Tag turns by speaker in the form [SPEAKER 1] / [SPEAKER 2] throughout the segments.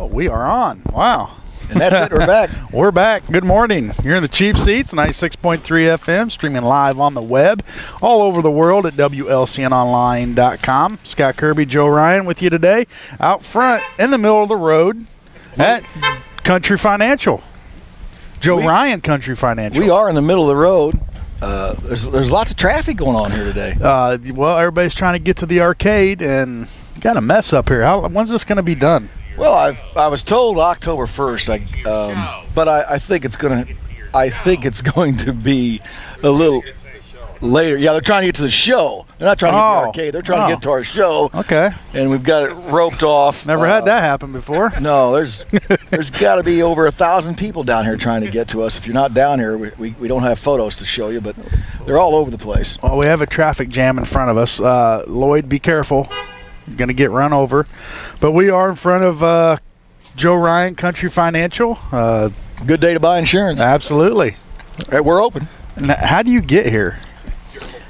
[SPEAKER 1] Oh, we are on. Wow.
[SPEAKER 2] And that's it. We're back.
[SPEAKER 1] We're back. Good morning. You're in the Cheap Seats, 96.3 FM, streaming live on the web all over the world at WLCNonline.com. Scott Kirby, Joe Ryan with you today, out front in the middle of the road at Country Financial. Joe Ryan Country Financial.
[SPEAKER 2] We are in the middle of the road. There's lots of traffic going on here today.
[SPEAKER 1] Well, everybody's trying to get to the arcade, and you got a mess up here. When's this going to be done?
[SPEAKER 2] Well, I was told October 1st, but I think it's going to be a little later. Yeah, they're trying to get to the show. They're not trying to get to the arcade. They're trying to get to our show.
[SPEAKER 1] Okay.
[SPEAKER 2] And we've got it roped off.
[SPEAKER 1] Never had that happen before.
[SPEAKER 2] No, there's got to be over 1,000 people down here trying to get to us. If you're not down here, we don't have photos to show you, but they're all over the place.
[SPEAKER 1] Well, we have a traffic jam in front of us. Lloyd, be careful. You're going to get run over. But we are in front of Joe Ryan Country Financial.
[SPEAKER 2] Good day to buy insurance.
[SPEAKER 1] Absolutely.
[SPEAKER 2] We're open.
[SPEAKER 1] And how do you get here?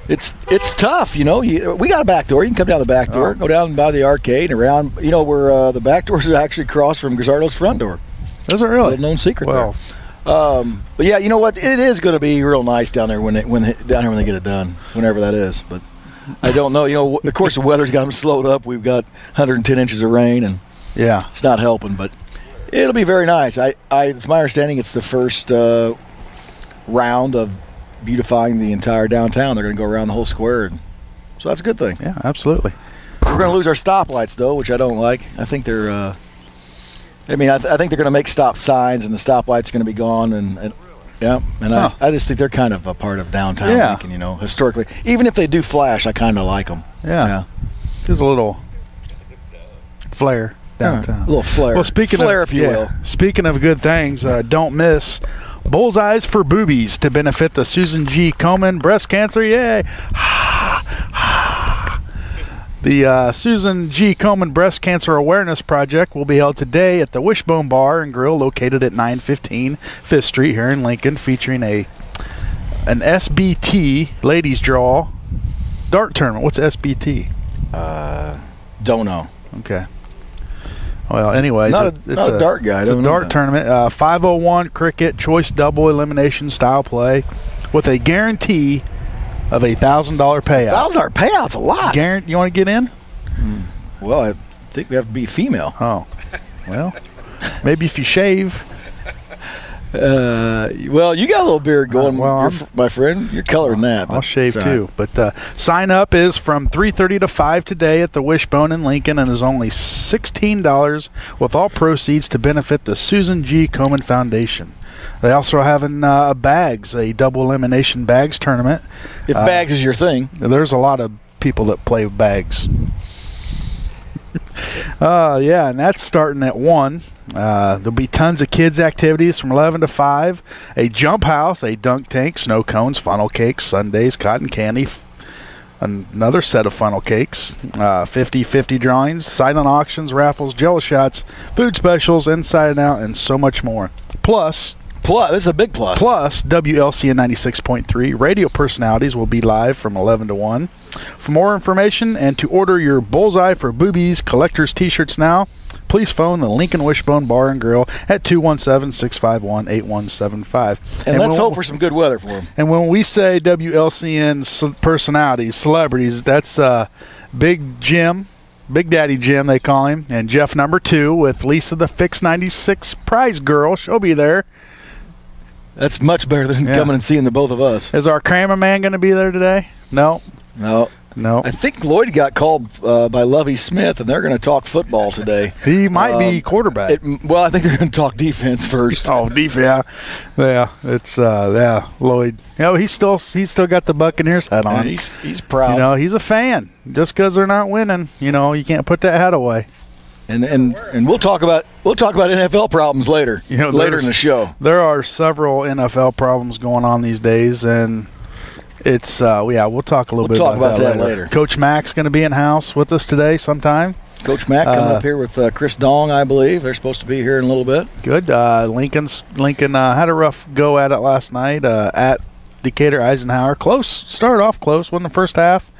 [SPEAKER 2] It's tough, we got a back door. You can come down the back door, go down by the arcade, and around, where the back doors are actually across from Gazzardo's front door.
[SPEAKER 1] Is it really?
[SPEAKER 2] A known secret there. But yeah, you know what? It is going to be real nice down there when they get it done, whenever that is. But I don't know. Of course, the weather's got them slowed up. We've got 110 inches of rain, and it's not helping. But it'll be very nice. It's my understanding it's the first round of beautifying the entire downtown. They're going to go around the whole square, so that's a good thing.
[SPEAKER 1] Yeah, absolutely.
[SPEAKER 2] We're going to lose our stoplights though, which I don't like. I think they're. I think they're going to make stop signs, and the stoplights are going to be gone, I just think they're kind of a part of downtown Lincoln, historically. Even if they do flash, I kind of like them.
[SPEAKER 1] Yeah. There's a little flair downtown.
[SPEAKER 2] A little flair.
[SPEAKER 1] Well,
[SPEAKER 2] if you will.
[SPEAKER 1] Speaking of good things, don't miss Bullseyes for Boobies to benefit the Susan G. Komen breast cancer. Yay! The Susan G. Komen Breast Cancer Awareness Project will be held today at the Wishbone Bar and Grill located at 915 5th Street here in Lincoln, featuring an SBT ladies draw dart tournament. What's SBT?
[SPEAKER 2] Don't know.
[SPEAKER 1] Okay. Well, anyways,
[SPEAKER 2] it's a dart guy.
[SPEAKER 1] It's a dart tournament. 501 cricket choice double elimination style play with a guarantee of $1,000 payout.
[SPEAKER 2] $1,000 payout's a lot.
[SPEAKER 1] You want to get in?
[SPEAKER 2] Well, I think we have to be female.
[SPEAKER 1] Oh, well, maybe if you shave.
[SPEAKER 2] Well, you got a little beard going, my friend. You're coloring that.
[SPEAKER 1] I'll shave too. But sign up is from 3:30 to 5 today at the Wishbone in Lincoln, and is only $16 with all proceeds to benefit the Susan G. Komen Foundation. They also have a double elimination bags tournament.
[SPEAKER 2] If bags is your thing.
[SPEAKER 1] There's a lot of people that play with bags. And that's starting at 1. There'll be tons of kids' activities from 11 to 5. A jump house, a dunk tank, snow cones, funnel cakes, sundaes, cotton candy, another set of funnel cakes, 50-50 drawings, silent auctions, raffles, jello shots, food specials, inside and out, and so much more. Plus,
[SPEAKER 2] this is a big plus.
[SPEAKER 1] Plus, WLCN 96.3 radio personalities will be live from 11 to 1. For more information and to order your Bullseye for Boobies collector's t-shirts now, please phone the Lincoln Wishbone Bar and Grill at 217-651-8175.
[SPEAKER 2] And let's hope for some good weather for them.
[SPEAKER 1] And when we say WLCN personalities, celebrities, that's Big Jim, Big Daddy Jim, they call him, and Jeff number 2 with Lisa the Fix 96 prize girl. She'll be there.
[SPEAKER 2] That's much better than coming and seeing the both of us.
[SPEAKER 1] Is our Kramer man going to be there today? No. I think
[SPEAKER 2] Lloyd got called by Lovey Smith, and they're going to talk football today.
[SPEAKER 1] He might be quarterback.
[SPEAKER 2] I think they're going to talk defense first.
[SPEAKER 1] Oh, defense, yeah. It's Lloyd. He's still got the Buccaneers hat on.
[SPEAKER 2] He's proud.
[SPEAKER 1] He's a fan. Just because they're not winning, you can't put that hat away.
[SPEAKER 2] And we'll talk about NFL problems later. Later in the show.
[SPEAKER 1] There are several NFL problems going on these days, and it's we'll talk a little bit about that later. Coach Mack's going to be in house with us today sometime.
[SPEAKER 2] Coach Mack coming up here with Chris Duong, I believe. They're supposed to be here in a little bit.
[SPEAKER 1] Good. Lincoln had a rough go at it last night at Decatur Eisenhower. Close. Started off close. Wasn't the first half.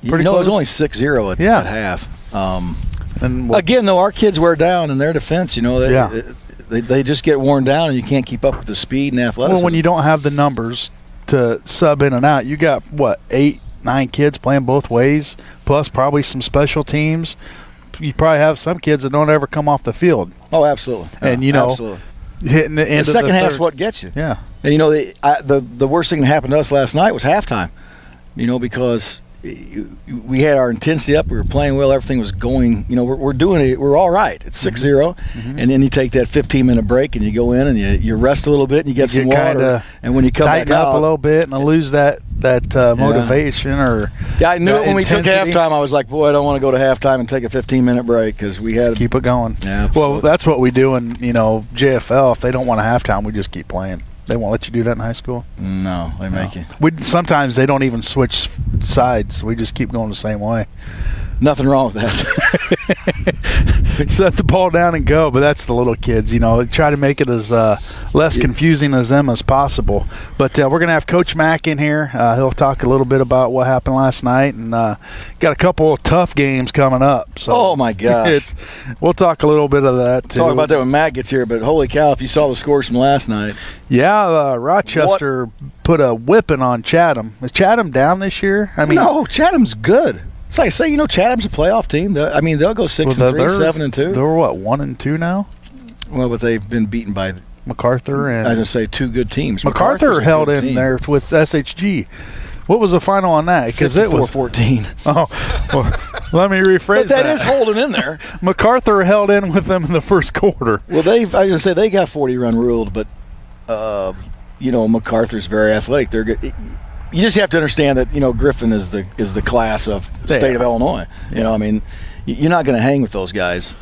[SPEAKER 2] Pretty close. It was only 6-0 at half.
[SPEAKER 1] And
[SPEAKER 2] again, though, our kids wear down in their defense. They just get worn down, and you can't keep up with the speed and athleticism.
[SPEAKER 1] Well, when you don't have the numbers to sub in and out, you got 8, 9 kids playing both ways, plus probably some special teams. You probably have some kids that don't ever come off the field.
[SPEAKER 2] Oh, absolutely.
[SPEAKER 1] And
[SPEAKER 2] absolutely.
[SPEAKER 1] Hitting the end
[SPEAKER 2] the second
[SPEAKER 1] of the
[SPEAKER 2] half's what gets you.
[SPEAKER 1] Yeah.
[SPEAKER 2] And the worst thing that happened to us last night was halftime. Because we had our intensity up, we were playing well, everything was going. We're doing it. We're all right. It's 6-0, and then you take that 15-minute break and you go in and you rest a little bit and you get some water. And when you come
[SPEAKER 1] tighten
[SPEAKER 2] back
[SPEAKER 1] up
[SPEAKER 2] out,
[SPEAKER 1] a little bit and lose that motivation or
[SPEAKER 2] I knew it when
[SPEAKER 1] intensity.
[SPEAKER 2] we took halftime. I was like, boy, I don't want to go to halftime and take a 15-minute break because we had
[SPEAKER 1] to keep it going.
[SPEAKER 2] Yeah, absolutely.
[SPEAKER 1] Well, that's what we do in JFL. If they don't want a halftime, we just keep playing. They won't let you do that in high school?
[SPEAKER 2] No, they make you.
[SPEAKER 1] Sometimes they don't even switch sides. We just keep going the same way.
[SPEAKER 2] Nothing wrong with that.
[SPEAKER 1] Set the ball down and go, but that's the little kids. Try to make it as less confusing as them as possible. But we're going to have Coach Mack in here. He'll talk a little bit about what happened last night, and got a couple of tough games coming up. So
[SPEAKER 2] oh, my gosh.
[SPEAKER 1] We'll talk a little bit of that, too.
[SPEAKER 2] Talk about that when Matt gets here, but holy cow, if you saw the scores from last night.
[SPEAKER 1] Yeah, Rochester put a whipping on Chatham. Is Chatham down this year?
[SPEAKER 2] No, Chatham's good. It's like I say, Chatham's a playoff team. They'll go 6-3, 7-2.
[SPEAKER 1] They're what, 1-2 now?
[SPEAKER 2] Well, but they've been beaten by
[SPEAKER 1] MacArthur and
[SPEAKER 2] I was going to say 2 good teams.
[SPEAKER 1] MacArthur held in there with SHG. What was the final on that? Because it was
[SPEAKER 2] 14.
[SPEAKER 1] Oh, well, let me rephrase
[SPEAKER 2] that. That is holding in there.
[SPEAKER 1] MacArthur held in with them in the first quarter.
[SPEAKER 2] Well, I was going to say they got 40-run ruled, but MacArthur's very athletic. They're good. You just have to understand that Griffin is the class of the state of Illinois.
[SPEAKER 1] Yeah.
[SPEAKER 2] You're not going to hang with those guys.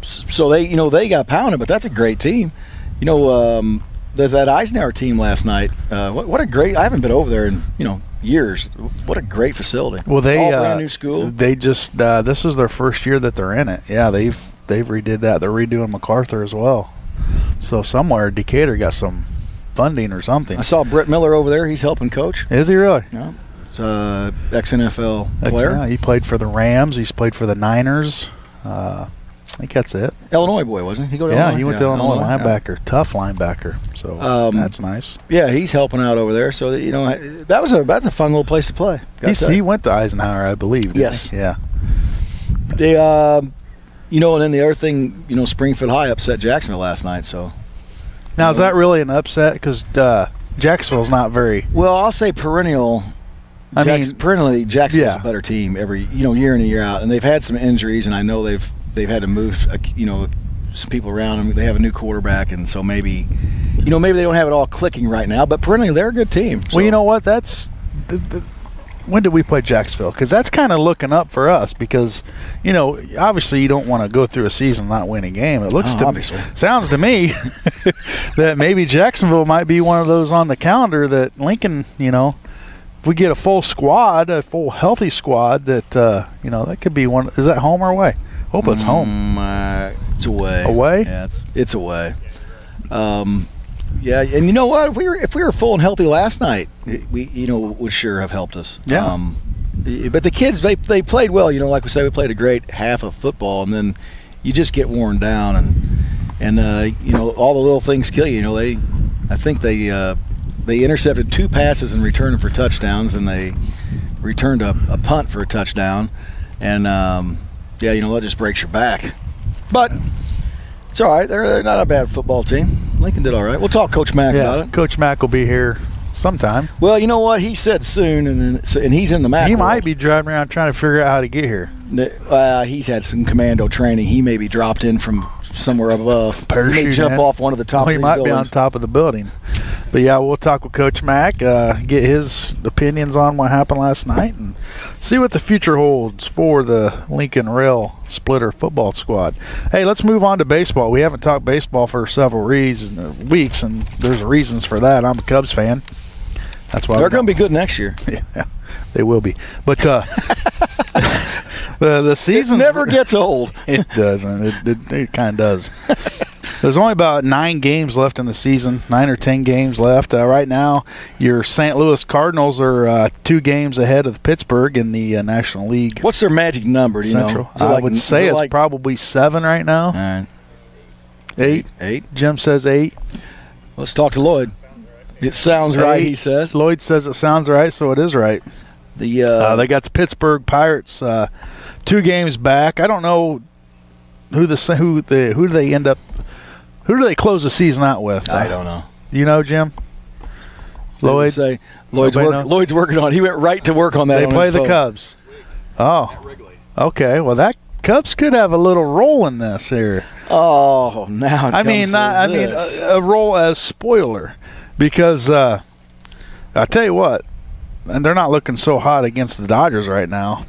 [SPEAKER 2] So they got pounded, but that's a great team. There's that Eisenhower team last night. What a great! I haven't been over there in years. What a great facility.
[SPEAKER 1] Well, they
[SPEAKER 2] all brand new school.
[SPEAKER 1] They just this is their first year that they're in it. Yeah, they've redid that. They're redoing MacArthur as well. So somewhere Decatur got some funding or something.
[SPEAKER 2] I saw Brett Miller over there. He's helping coach.
[SPEAKER 1] Is he really?
[SPEAKER 2] Yeah. He's a ex-NFL player.
[SPEAKER 1] Yeah, he played for the Rams. He's played for the Niners. I think that's it.
[SPEAKER 2] Illinois boy, wasn't he? He went to
[SPEAKER 1] Illinois linebacker. Yeah. Tough linebacker. So that's nice.
[SPEAKER 2] Yeah, he's helping out over there. So that's a fun little place to play.
[SPEAKER 1] He went to Eisenhower, I believe.
[SPEAKER 2] Yes.
[SPEAKER 1] He? Yeah.
[SPEAKER 2] They and then the other thing, Springfield High upset Jacksonville last night. So
[SPEAKER 1] now is that really an upset? Because Jacksonville's not very
[SPEAKER 2] well. I'll say perennially, Jacksonville's a better team every year in and year out, and they've had some injuries, and I know they've had to move some people around them. They have a new quarterback, and so maybe they don't have it all clicking right now. But perennially, they're a good team. So.
[SPEAKER 1] Well, you know what? That's when did we play Jacksonville? Because that's kind of looking up for us. Because obviously you don't want to go through a season and not win a game. It sounds to me that maybe Jacksonville might be one of those on the calendar that Lincoln, if we get a full squad, a full healthy squad, that that could be one. Is that home or away? Hope it's home.
[SPEAKER 2] It's away.
[SPEAKER 1] Away?
[SPEAKER 2] Yeah, it's away. Yeah, and you know what? If we were full and healthy last night, we would sure have helped us.
[SPEAKER 1] Yeah.
[SPEAKER 2] But the kids, they played well. Like we said, we played a great half of football, and then you just get worn down, and all the little things kill you. I think they intercepted 2 passes and returned them for touchdowns, and they returned a punt for a touchdown, and that just breaks your back. But it's all right. They're not a bad football team. Lincoln did all right. We'll talk Coach Mack about it.
[SPEAKER 1] Coach Mack will be here sometime.
[SPEAKER 2] Well, you know what? He said soon, and he's in the Mack.
[SPEAKER 1] He might be driving around trying to figure out how to get here.
[SPEAKER 2] He's had some commando training. He may be dropped in from somewhere above.
[SPEAKER 1] Parachute,
[SPEAKER 2] he may jump off one of the top of these buildings.
[SPEAKER 1] He might be on top of the building. But, yeah, we'll talk with Coach Mack, get his opinions on what happened last night, and see what the future holds for the Lincoln Rail Splitter football squad. Hey, let's move on to baseball. We haven't talked baseball for several weeks, and there's reasons for that. I'm a Cubs fan. That's why
[SPEAKER 2] they're going to be good next year.
[SPEAKER 1] Yeah, they will be. But the season
[SPEAKER 2] never gets old.
[SPEAKER 1] It doesn't. It kind of does. There's only about 9 games left in the season, 9 or 10 games left. Right now, your St. Louis Cardinals are 2 games ahead of Pittsburgh in the National League.
[SPEAKER 2] What's their magic number, do you
[SPEAKER 1] Central.
[SPEAKER 2] know?
[SPEAKER 1] I would say it's probably 7 right now.
[SPEAKER 2] All right.
[SPEAKER 1] 8. Jim says 8.
[SPEAKER 2] Let's talk to Lloyd. It sounds right, he says.
[SPEAKER 1] Lloyd says it sounds right, so it is right. They got the Pittsburgh Pirates 2 games back. I don't know who do they close the season out with?
[SPEAKER 2] I don't know.
[SPEAKER 1] You know, Jim? Lloyd?
[SPEAKER 2] Lloyd's working on it. He went right to work on that.
[SPEAKER 1] They play the Cubs. Oh. Okay. Well, that Cubs could have a little role in this here.
[SPEAKER 2] Oh, now
[SPEAKER 1] a role as spoiler, because I tell you what, and they're not looking so hot against the Dodgers right now.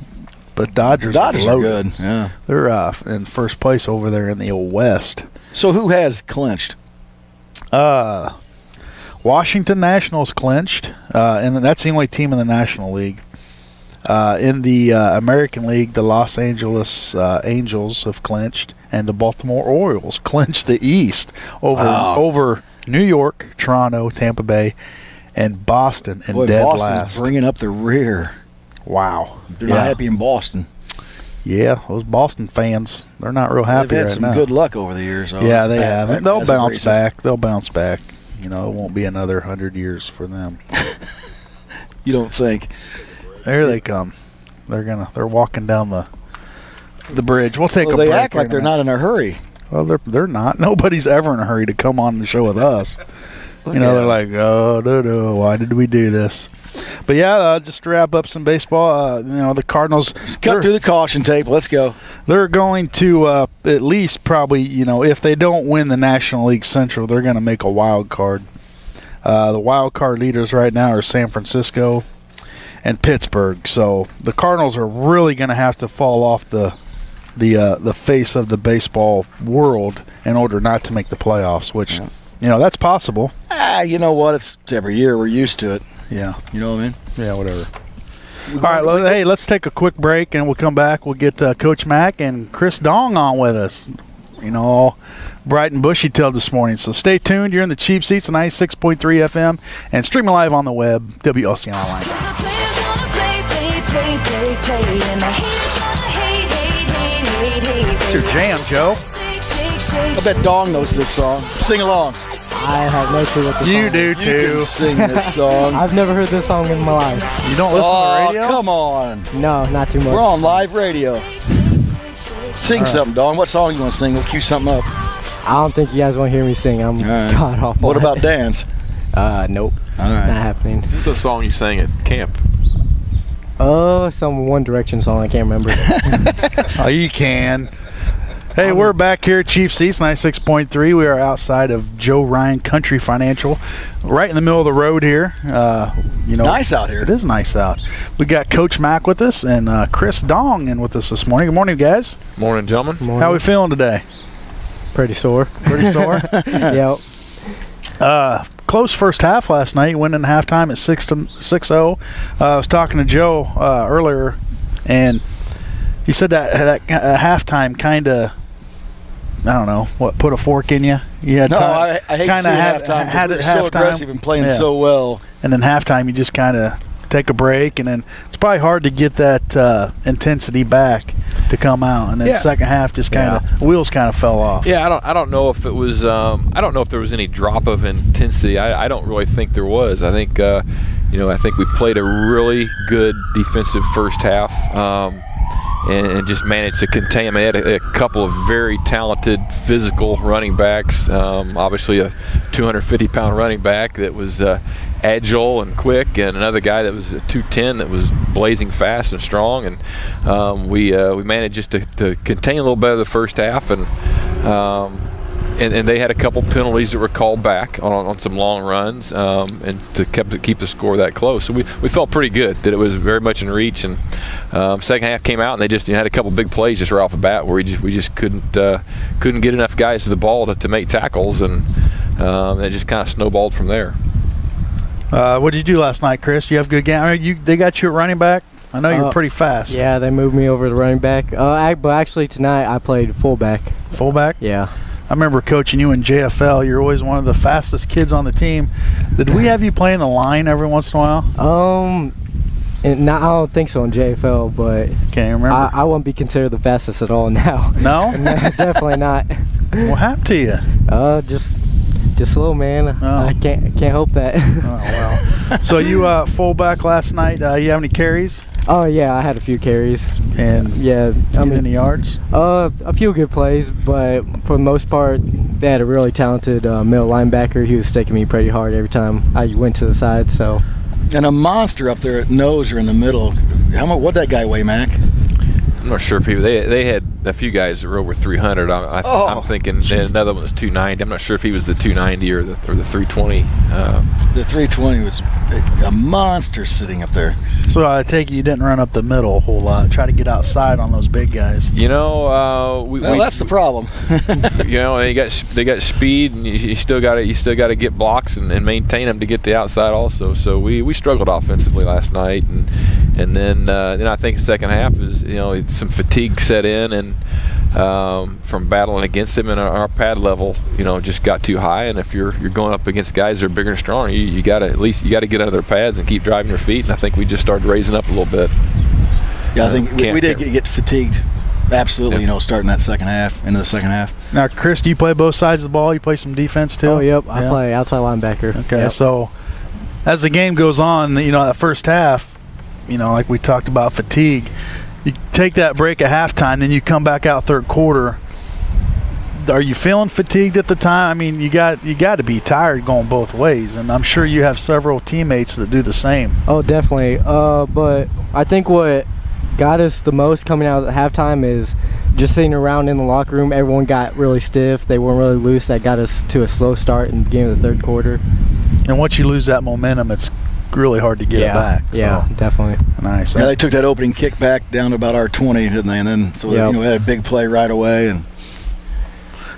[SPEAKER 1] But Dodgers are
[SPEAKER 2] good. Yeah,
[SPEAKER 1] they're in first place over there in the old West.
[SPEAKER 2] So who has clinched?
[SPEAKER 1] Washington Nationals clinched, and that's the only team in the National League. In the American League, the Los Angeles Angels have clinched, and the Baltimore Orioles clinched the East over New York, Toronto, Tampa Bay, and Boston. And
[SPEAKER 2] Boston's
[SPEAKER 1] last,
[SPEAKER 2] bringing up the rear.
[SPEAKER 1] Wow,
[SPEAKER 2] they're not happy in Boston.
[SPEAKER 1] Yeah, those Boston fans, they're not real happy.
[SPEAKER 2] They've had
[SPEAKER 1] right
[SPEAKER 2] some
[SPEAKER 1] now.
[SPEAKER 2] good luck over the years.
[SPEAKER 1] Yeah, they have. They'll bounce back. They'll bounce back. You know, it won't be another 100 years for them.
[SPEAKER 2] You don't think?
[SPEAKER 1] There they come. They're walking down the bridge. We'll take a break.
[SPEAKER 2] They act like they're not in a hurry.
[SPEAKER 1] Well, they're not. Nobody's ever in a hurry to come on the show with us. They're like, oh, no, why did we do this? But yeah, just to wrap up some baseball, the Cardinals
[SPEAKER 2] cut through the caution tape. Let's go.
[SPEAKER 1] They're going to at least probably, if they don't win the National League Central, they're going to make a wild card. The wild card leaders right now are San Francisco and Pittsburgh. So the Cardinals are really going to have to fall off the face of the baseball world in order not to make the playoffs, which that's possible.
[SPEAKER 2] You know what? It's every year. We're used to it.
[SPEAKER 1] Yeah.
[SPEAKER 2] You know what I mean?
[SPEAKER 1] Yeah, whatever. All right, hey, let's take a quick break, and we'll come back. We'll get Coach Mack and Chris Duong on with us. All bright and bushy tailed this morning. So stay tuned. You're in the Cheap Seats on 96.3 FM and streaming live on the web, WLCN Online. It's your jam, Joe.
[SPEAKER 2] I bet Dong knows this song. Sing along.
[SPEAKER 3] I have no clue what this song is.
[SPEAKER 1] You do, too.
[SPEAKER 2] You can sing this song.
[SPEAKER 3] I've never heard this song in my life.
[SPEAKER 1] You don't listen to the radio?
[SPEAKER 2] Come on.
[SPEAKER 3] No, not too much.
[SPEAKER 2] We're on live radio. Sing something, Dong. What song you want to sing? We'll cue something up.
[SPEAKER 3] I don't think you guys want to hear me sing. I'm god awful.
[SPEAKER 2] What about dance?
[SPEAKER 3] Nope.
[SPEAKER 2] All right.
[SPEAKER 3] Not happening.
[SPEAKER 4] What's the song you sang at camp?
[SPEAKER 3] Some One Direction song. I can't remember.
[SPEAKER 1] Oh, you can. Hey, we're back here at Cheap Seats 96.3. We are outside of Joe Ryan Country Financial, right in the middle of the road here.
[SPEAKER 2] Nice out here.
[SPEAKER 1] It is nice out. We got Coach Mack with us and Chris Duong in with us this morning. Good morning, guys.
[SPEAKER 4] Morning, gentlemen.
[SPEAKER 3] Morning.
[SPEAKER 1] How are we feeling today?
[SPEAKER 3] Pretty sore.
[SPEAKER 1] Pretty sore?
[SPEAKER 3] Yep.
[SPEAKER 1] Close first half last night. Went in halftime at 6-0. I was talking to Joe earlier, and he said that halftime kind of, I don't know, put a fork in you? You had
[SPEAKER 2] I hate to see halftime.
[SPEAKER 1] Had it
[SPEAKER 2] so
[SPEAKER 1] halftime.
[SPEAKER 2] Aggressive and playing so well.
[SPEAKER 1] And then halftime, you just kind of take a break, and then it's probably hard to get that intensity back to come out. And then second half, just kind of wheels kind of fell off.
[SPEAKER 4] Yeah, I don't know if it was. I don't know if there was any drop of intensity. I don't really think there was. I think I think we played a really good defensive first half. And just managed to contain them. They had a couple of very talented physical running backs. Obviously a 250-pound running back that was agile and quick, and another guy that was a 210 that was blazing fast and strong. And we managed just to contain a little bit of the first half, and they had a couple penalties that were called back on some long runs, and to keep the score that close. So we felt pretty good that it was very much in reach. And second half came out, and they just had a couple big plays just right off the bat where we just couldn't get enough guys to the ball to make tackles, and it just kind of snowballed from there.
[SPEAKER 1] What did you do last night, Chris? You have a good game? They got you at running back? I know you're pretty fast.
[SPEAKER 3] Yeah, they moved me over to running back. But actually tonight I played fullback.
[SPEAKER 1] Fullback?
[SPEAKER 3] Yeah.
[SPEAKER 1] I remember coaching you in JFL. You're always one of the fastest kids on the team. Did we have you playing the line every once in a while?
[SPEAKER 3] I don't think so in JFL, but
[SPEAKER 1] Can't you remember?
[SPEAKER 3] I wouldn't be considered the fastest at all now.
[SPEAKER 1] No?
[SPEAKER 3] Definitely not.
[SPEAKER 1] What happened to you?
[SPEAKER 3] Just slow, man.
[SPEAKER 1] Oh.
[SPEAKER 3] I can't help that.
[SPEAKER 1] Oh, wow. So you fullback last night. You have any carries?
[SPEAKER 3] Oh yeah, I had a few carries.
[SPEAKER 1] And
[SPEAKER 3] Yeah, I mean,
[SPEAKER 1] any yards?
[SPEAKER 3] a few good plays, but for the most part, they had a really talented middle linebacker. He was sticking me pretty hard every time I went to the side. So.
[SPEAKER 2] And a monster up there at nose or in the middle. What'd that guy weigh, Mac?
[SPEAKER 4] I'm not sure if they had a few guys that were over 300. I'm thinking another one was 290. I'm not sure if he was the 290 or the 320.
[SPEAKER 2] The 320 was a monster sitting up there.
[SPEAKER 1] So I take it you didn't run up the middle a whole lot. Try to get outside on those big guys.
[SPEAKER 4] You know,
[SPEAKER 2] Well, that's the problem.
[SPEAKER 4] You know, they got speed, and you still got to get blocks and maintain them to get the outside also. So we struggled offensively last night, and then I think the second half is, you know, some fatigue set in, and from battling against them, and our pad level, you know, just got too high. And if you're going up against guys that are bigger and stronger, you got to get under their pads and keep driving your feet. And I think we just started raising up a little bit.
[SPEAKER 2] Yeah, I think we did get fatigued. Absolutely, you know, starting that second half, into the second half.
[SPEAKER 1] Now, Chris, do you play both sides of the ball? You play some defense too?
[SPEAKER 3] Oh, yep. I play outside linebacker.
[SPEAKER 1] Okay,
[SPEAKER 3] yep.
[SPEAKER 1] So as the game goes on, you know, that first half, you know, like we talked about fatigue, you take that break at halftime, then you come back out third quarter. Are you feeling fatigued at the time? I mean, you got to be tired going both ways, and I'm sure you have several teammates that do the same.
[SPEAKER 3] Oh, definitely. But I think what got us the most coming out at halftime is just sitting around in the locker room. Everyone got really stiff. They weren't really loose. That got us to a slow start in the beginning of the third quarter.
[SPEAKER 1] And once you lose that momentum, it's really hard to get it back. So.
[SPEAKER 3] Yeah, definitely.
[SPEAKER 1] Nice.
[SPEAKER 2] Yeah, they took that opening kick back down to about our 20, didn't they? And then we had a big play right away. And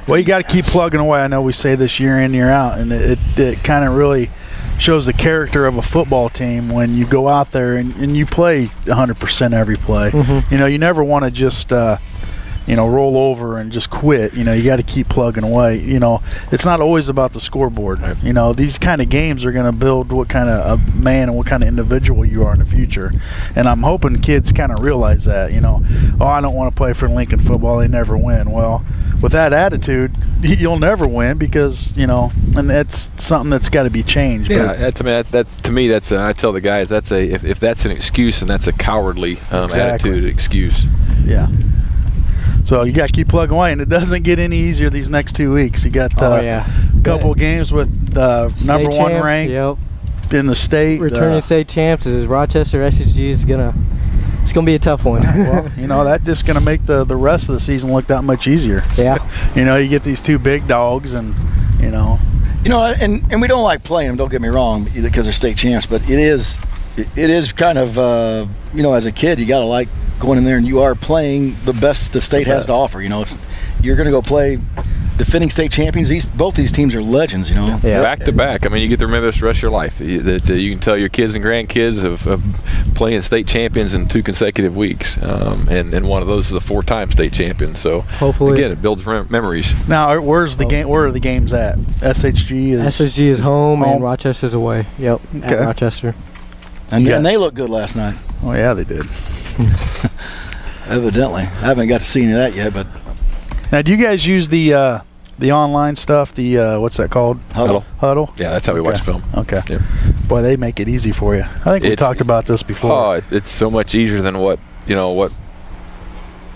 [SPEAKER 1] well, you got to keep plugging away. I know we say this year in, year out, and it kind of really shows the character of a football team when you go out there and you play 100% every play.
[SPEAKER 3] Mm-hmm.
[SPEAKER 1] You know, you never want to just roll over and just quit. You know, you got to keep plugging away. You know, it's not always about the scoreboard. You know, these kind of games are going to build what kind of a man and what kind of individual you are in the future. And I'm hoping kids kind of realize that, you know, I don't want to play for Lincoln football. They never win. Well, with that attitude, you'll never win because, you know, and that's something that's got to be changed.
[SPEAKER 4] Yeah, that's to me, I tell the guys, if that's an excuse, then that's a cowardly attitude excuse.
[SPEAKER 1] Yeah. So you got to keep plugging away, and it doesn't get any easier these next 2 weeks. You got a couple of games with number one
[SPEAKER 3] champs,
[SPEAKER 1] ranked in the state.
[SPEAKER 3] Returning state champs is Rochester. SHG is it's gonna be a tough one.
[SPEAKER 1] Well, you know, that's just gonna make the rest of the season look that much easier.
[SPEAKER 3] Yeah.
[SPEAKER 1] You know, you get these two big dogs, and you know,
[SPEAKER 2] and we don't like playing them. Don't get me wrong, because they're state champs. But it is kind of as a kid, you gotta like going in there, and you are playing the best the state has to offer. You know, you're gonna go play defending state champions. Both these teams are legends, you know.
[SPEAKER 3] Yeah.
[SPEAKER 4] Back to back. I mean, you get to remember this the rest of your life. That you can tell your kids and grandkids of playing state champions in 2 consecutive weeks, and one of those is a 4-time state champion. So
[SPEAKER 3] hopefully,
[SPEAKER 4] again, it builds memories.
[SPEAKER 1] Now, where's the game? Where are the games at? SHG is
[SPEAKER 3] home and Rochester's away. Yep,
[SPEAKER 1] okay.
[SPEAKER 3] At Rochester.
[SPEAKER 2] And they looked good last night.
[SPEAKER 1] Oh yeah, they did.
[SPEAKER 2] Evidently, I haven't got to see any of that yet, but.
[SPEAKER 1] Now, do you guys use the online stuff? The what's that called? Huddle.
[SPEAKER 4] Yeah, that's how we watch film.
[SPEAKER 1] Okay.
[SPEAKER 4] Yeah.
[SPEAKER 1] Boy, they make it easy for you. I think we talked about this before.
[SPEAKER 4] Oh, it's so much easier than what.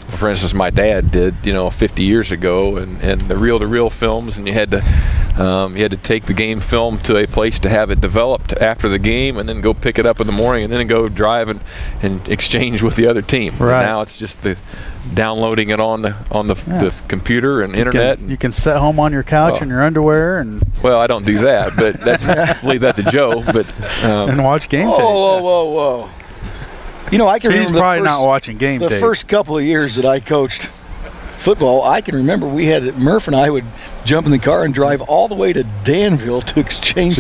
[SPEAKER 4] For instance, my dad did, 50 years ago, and the reel-to-reel films, and you had to take the game film to a place to have it developed after the game, and then go pick it up in the morning, and then go drive and exchange with the other team.
[SPEAKER 1] Right.
[SPEAKER 4] And now it's just the downloading it on the computer and internet.
[SPEAKER 1] You can sit home on your couch in your underwear and.
[SPEAKER 4] Well, I don't do that, but leave that to Joe. But
[SPEAKER 1] and watch game tape.
[SPEAKER 2] Whoa. I can remember
[SPEAKER 1] probably not watching game tape.
[SPEAKER 2] The first couple of years that I coached football, I can remember Murph and I would jump in the car and drive all the way to Danville to exchange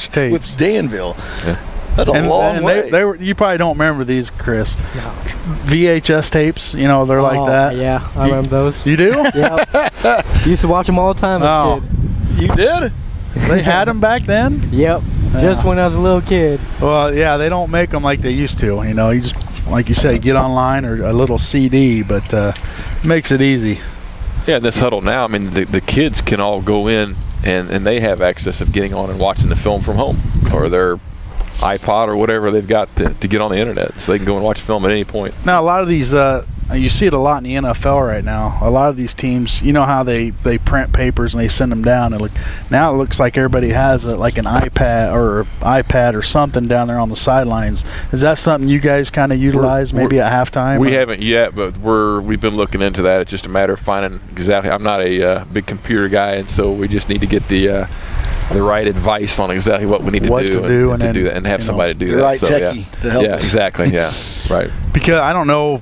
[SPEAKER 2] tape with Danville.
[SPEAKER 1] Yeah.
[SPEAKER 2] That's a long way.
[SPEAKER 1] They were, you probably don't remember these, Chris.
[SPEAKER 3] No.
[SPEAKER 1] VHS tapes, you know, they're like that.
[SPEAKER 3] Yeah, I remember those.
[SPEAKER 1] You do?
[SPEAKER 3] Yep. Used to watch them all the time as a kid.
[SPEAKER 2] You did?
[SPEAKER 1] They had them back then?
[SPEAKER 3] Yep. Just when I was a little kid.
[SPEAKER 1] Well, yeah, they don't make them like they used to. You know, you just, like you said, get online or a little CD, but makes it easy.
[SPEAKER 4] Yeah, in this huddle now, I mean, the kids can all go in and they have access of getting on and watching the film from home or their iPod or whatever they've got to get on the internet, so they can go and watch film at any point.
[SPEAKER 1] Now, a lot of these, you see it a lot in the NFL right now. A lot of these teams, you know how they print papers and they send them down. And now it looks like everybody has like an iPad or something down there on the sidelines. Is that something you guys kind of utilize maybe at halftime?
[SPEAKER 4] We haven't yet, but we've been looking into that. It's just a matter of finding exactly. I'm not a big computer guy, and so we just need to get the right advice on exactly what we need to do and do that, and have somebody do
[SPEAKER 2] the
[SPEAKER 4] that.
[SPEAKER 2] Right
[SPEAKER 4] so,
[SPEAKER 2] techie to help us.
[SPEAKER 4] Exactly. Yeah, right.
[SPEAKER 1] Because I don't know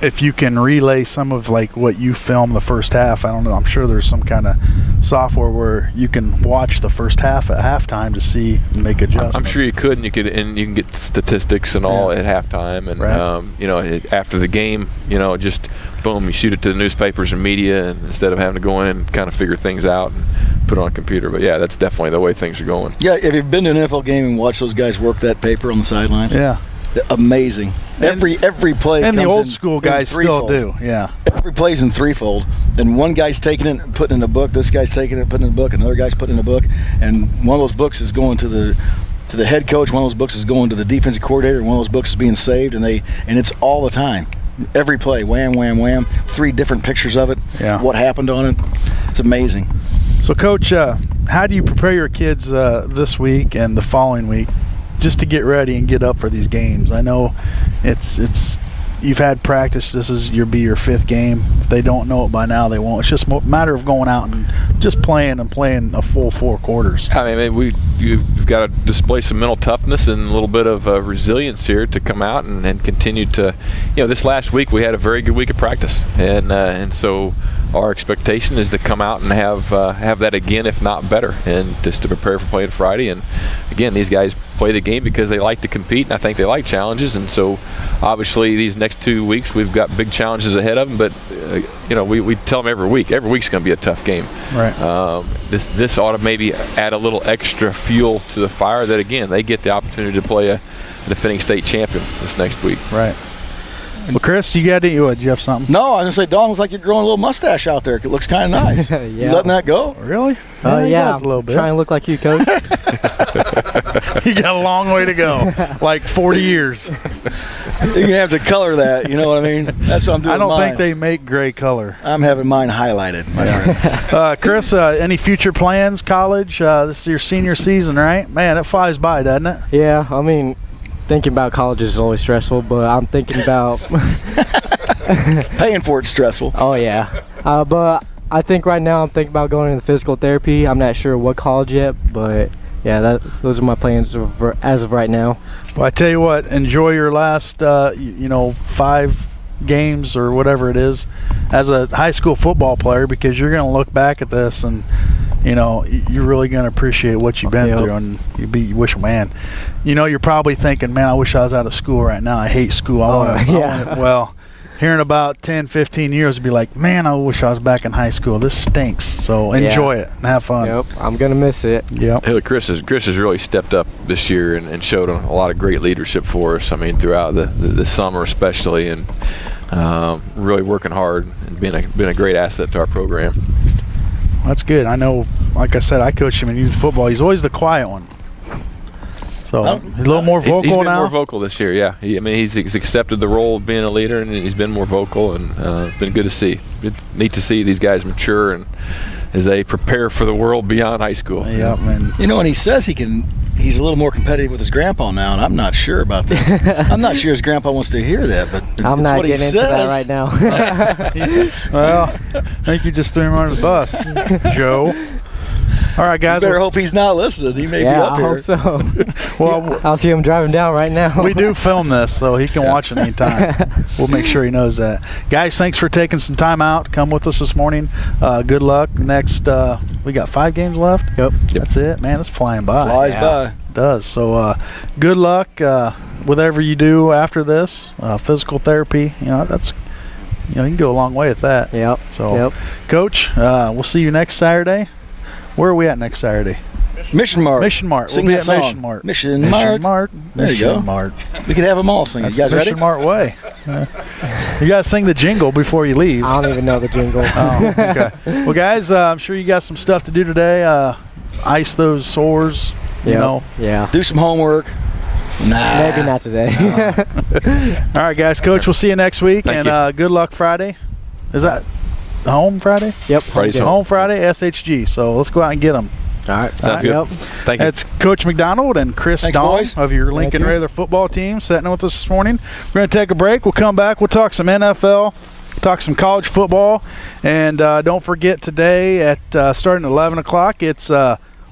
[SPEAKER 1] if you can relay some of like what you film the first half. I don't know. I'm sure there's some kind of software where you can watch the first half at halftime to see and make adjustments.
[SPEAKER 4] I'm sure you could, and you can get statistics and all at halftime, and
[SPEAKER 1] right.
[SPEAKER 4] After the game, just boom, you shoot it to the newspapers and media, and instead of having to go in and kind of figure things out and put it on a computer. But yeah, that's definitely the way things are going.
[SPEAKER 2] Yeah, have you been to an NFL game and watched those guys work that paper on the sidelines?
[SPEAKER 1] Yeah.
[SPEAKER 2] Amazing. Every play
[SPEAKER 1] and
[SPEAKER 2] comes
[SPEAKER 1] the old
[SPEAKER 2] in,
[SPEAKER 1] school guys still do. Yeah,
[SPEAKER 2] every play's in threefold, and one guy's taking it and putting it in a book, this guy's taking it and putting it in a book, another guy's putting it in a book, and one of those books is going to the head coach, one of those books is going to the defensive coordinator, and one of those books is being saved, and it's all the time. Every play, wham, wham, wham, 3 different pictures of it, what happened on it. It's amazing.
[SPEAKER 1] So Coach, how do you prepare your kids this week and the following week just to get ready and get up for these games? I know it's you've had practice. This is your 5th game. If they don't know it by now, they won't. It's just a matter of going out and just playing a full 4 quarters.
[SPEAKER 4] I mean, you've got to display some mental toughness and a little bit of resilience here to come out and continue to. This last week we had a very good week of practice, and so our expectation is to come out and have that again, if not better, and just to prepare for playing Friday. And again, these guys play the game because they like to compete, and I think they like challenges. And so, obviously, these next 2 weeks we've got big challenges ahead of them. But we tell them every week's going to be a tough game.
[SPEAKER 1] Right.
[SPEAKER 4] This ought to maybe add a little extra fuel to the fire. That again, they get the opportunity to play a defending state champion this next week.
[SPEAKER 1] Right. Well, Chris, you have something?
[SPEAKER 2] No, I was going to say, Don, looks like you're growing a little mustache out there. It looks kind of nice.
[SPEAKER 3] Yeah.
[SPEAKER 2] You letting that go?
[SPEAKER 1] Really?
[SPEAKER 3] Yeah,
[SPEAKER 1] a little bit.
[SPEAKER 3] Trying to look like you, Coach.
[SPEAKER 1] You got a long way to go, like 40 years.
[SPEAKER 2] You're going to have to color that, you know what I mean? That's what I'm doing.
[SPEAKER 1] I don't think they make gray color.
[SPEAKER 2] I'm having mine highlighted.
[SPEAKER 1] Chris, any future plans, college? This is your senior season, right? Man, it flies by, doesn't it?
[SPEAKER 3] Yeah, I mean, thinking about college is always stressful, but I'm thinking about
[SPEAKER 2] paying for it's stressful.
[SPEAKER 3] Oh yeah, but I think right now I'm thinking about going into physical therapy. I'm not sure what college yet, but yeah, those are my plans as of right now.
[SPEAKER 1] Well, I tell you what, enjoy your last 5 games or whatever it is as a high school football player, because you're going to look back at this and you're really going to appreciate what you've been through, and you wish, man, you're probably thinking, man, I wish I was out of school right now. I hate school. Well, here in about 10, 15 years, it'd be like, man, I wish I was back in high school. This stinks. So enjoy it and have fun.
[SPEAKER 3] Yep, I'm going to miss it.
[SPEAKER 1] Yep.
[SPEAKER 4] Hey, Chris has really stepped up this year and showed a lot of great leadership for us. I mean, throughout the summer especially, and really working hard and been a great asset to our program.
[SPEAKER 1] That's good. I know, like I said, I coached him in youth football. He's always the quiet one. So he's a little more vocal now.
[SPEAKER 4] He's been more vocal this year, yeah. He's accepted the role of being a leader, and he's been more vocal, and been good to see. Neat to see these guys mature and as they prepare for the world beyond high school.
[SPEAKER 1] Yeah, man.
[SPEAKER 2] And he says he's a little more competitive with his grandpa now, and I'm not sure about that. I'm not sure his grandpa wants to hear that, but
[SPEAKER 3] I'm not
[SPEAKER 2] what
[SPEAKER 3] getting
[SPEAKER 2] he
[SPEAKER 3] into
[SPEAKER 2] says.
[SPEAKER 3] that right now.
[SPEAKER 1] Well, I think you just threw him under the bus, Joe. All right, guys.
[SPEAKER 2] You better hope he's not listening. He may be up here.
[SPEAKER 3] I hope so.
[SPEAKER 1] Well,
[SPEAKER 3] I'll see him driving down right now.
[SPEAKER 1] We do film this, so he can watch it anytime. We'll make sure he knows that. Guys, thanks for taking some time out. Come with us this morning. Good luck. Next, we got 5 games left.
[SPEAKER 3] Yep.
[SPEAKER 1] That's it. Man, it's flying by.
[SPEAKER 2] Flies by.
[SPEAKER 1] does. So good luck whatever you do after this. Physical therapy, that's you can go a long way with that.
[SPEAKER 3] Yep.
[SPEAKER 1] So, Coach, we'll see you next Saturday. Where are we at next Saturday?
[SPEAKER 2] Mission Mart.
[SPEAKER 1] Mission Mart.
[SPEAKER 2] Sing
[SPEAKER 1] We'll be
[SPEAKER 2] that
[SPEAKER 1] at
[SPEAKER 2] song.
[SPEAKER 1] Mission Mart.
[SPEAKER 2] Mission Mart. There you go.
[SPEAKER 1] Mission Mart.
[SPEAKER 2] We could have them all sing. You
[SPEAKER 1] That's
[SPEAKER 2] guys
[SPEAKER 1] the
[SPEAKER 2] ready?
[SPEAKER 1] Mission Mart way. You got to sing the jingle before you leave.
[SPEAKER 3] I don't even know the jingle.
[SPEAKER 1] Oh, okay. Well, guys, I'm sure you got some stuff to do today. Ice those sores,
[SPEAKER 3] Yeah.
[SPEAKER 2] Do some homework. Nah.
[SPEAKER 3] Maybe not today.
[SPEAKER 1] All right, guys. Coach, we'll see you next week.
[SPEAKER 4] Thank
[SPEAKER 1] and good luck Friday. Is that home Friday?
[SPEAKER 3] Yep.
[SPEAKER 4] Friday's
[SPEAKER 3] Yep.
[SPEAKER 1] Home Friday, SHG. So let's go out and get them.
[SPEAKER 3] All right.
[SPEAKER 4] Sounds good.
[SPEAKER 3] Yep.
[SPEAKER 4] Thank you.
[SPEAKER 1] That's Coach McDonald and Chris
[SPEAKER 2] Thanks,
[SPEAKER 1] Duong
[SPEAKER 2] boys.
[SPEAKER 1] of your Lincoln
[SPEAKER 3] you.
[SPEAKER 1] Rather football team sitting with us this morning. We're going to take a break. We'll come back. We'll talk some NFL, talk some college football. And don't forget today at starting at 11 o'clock, it's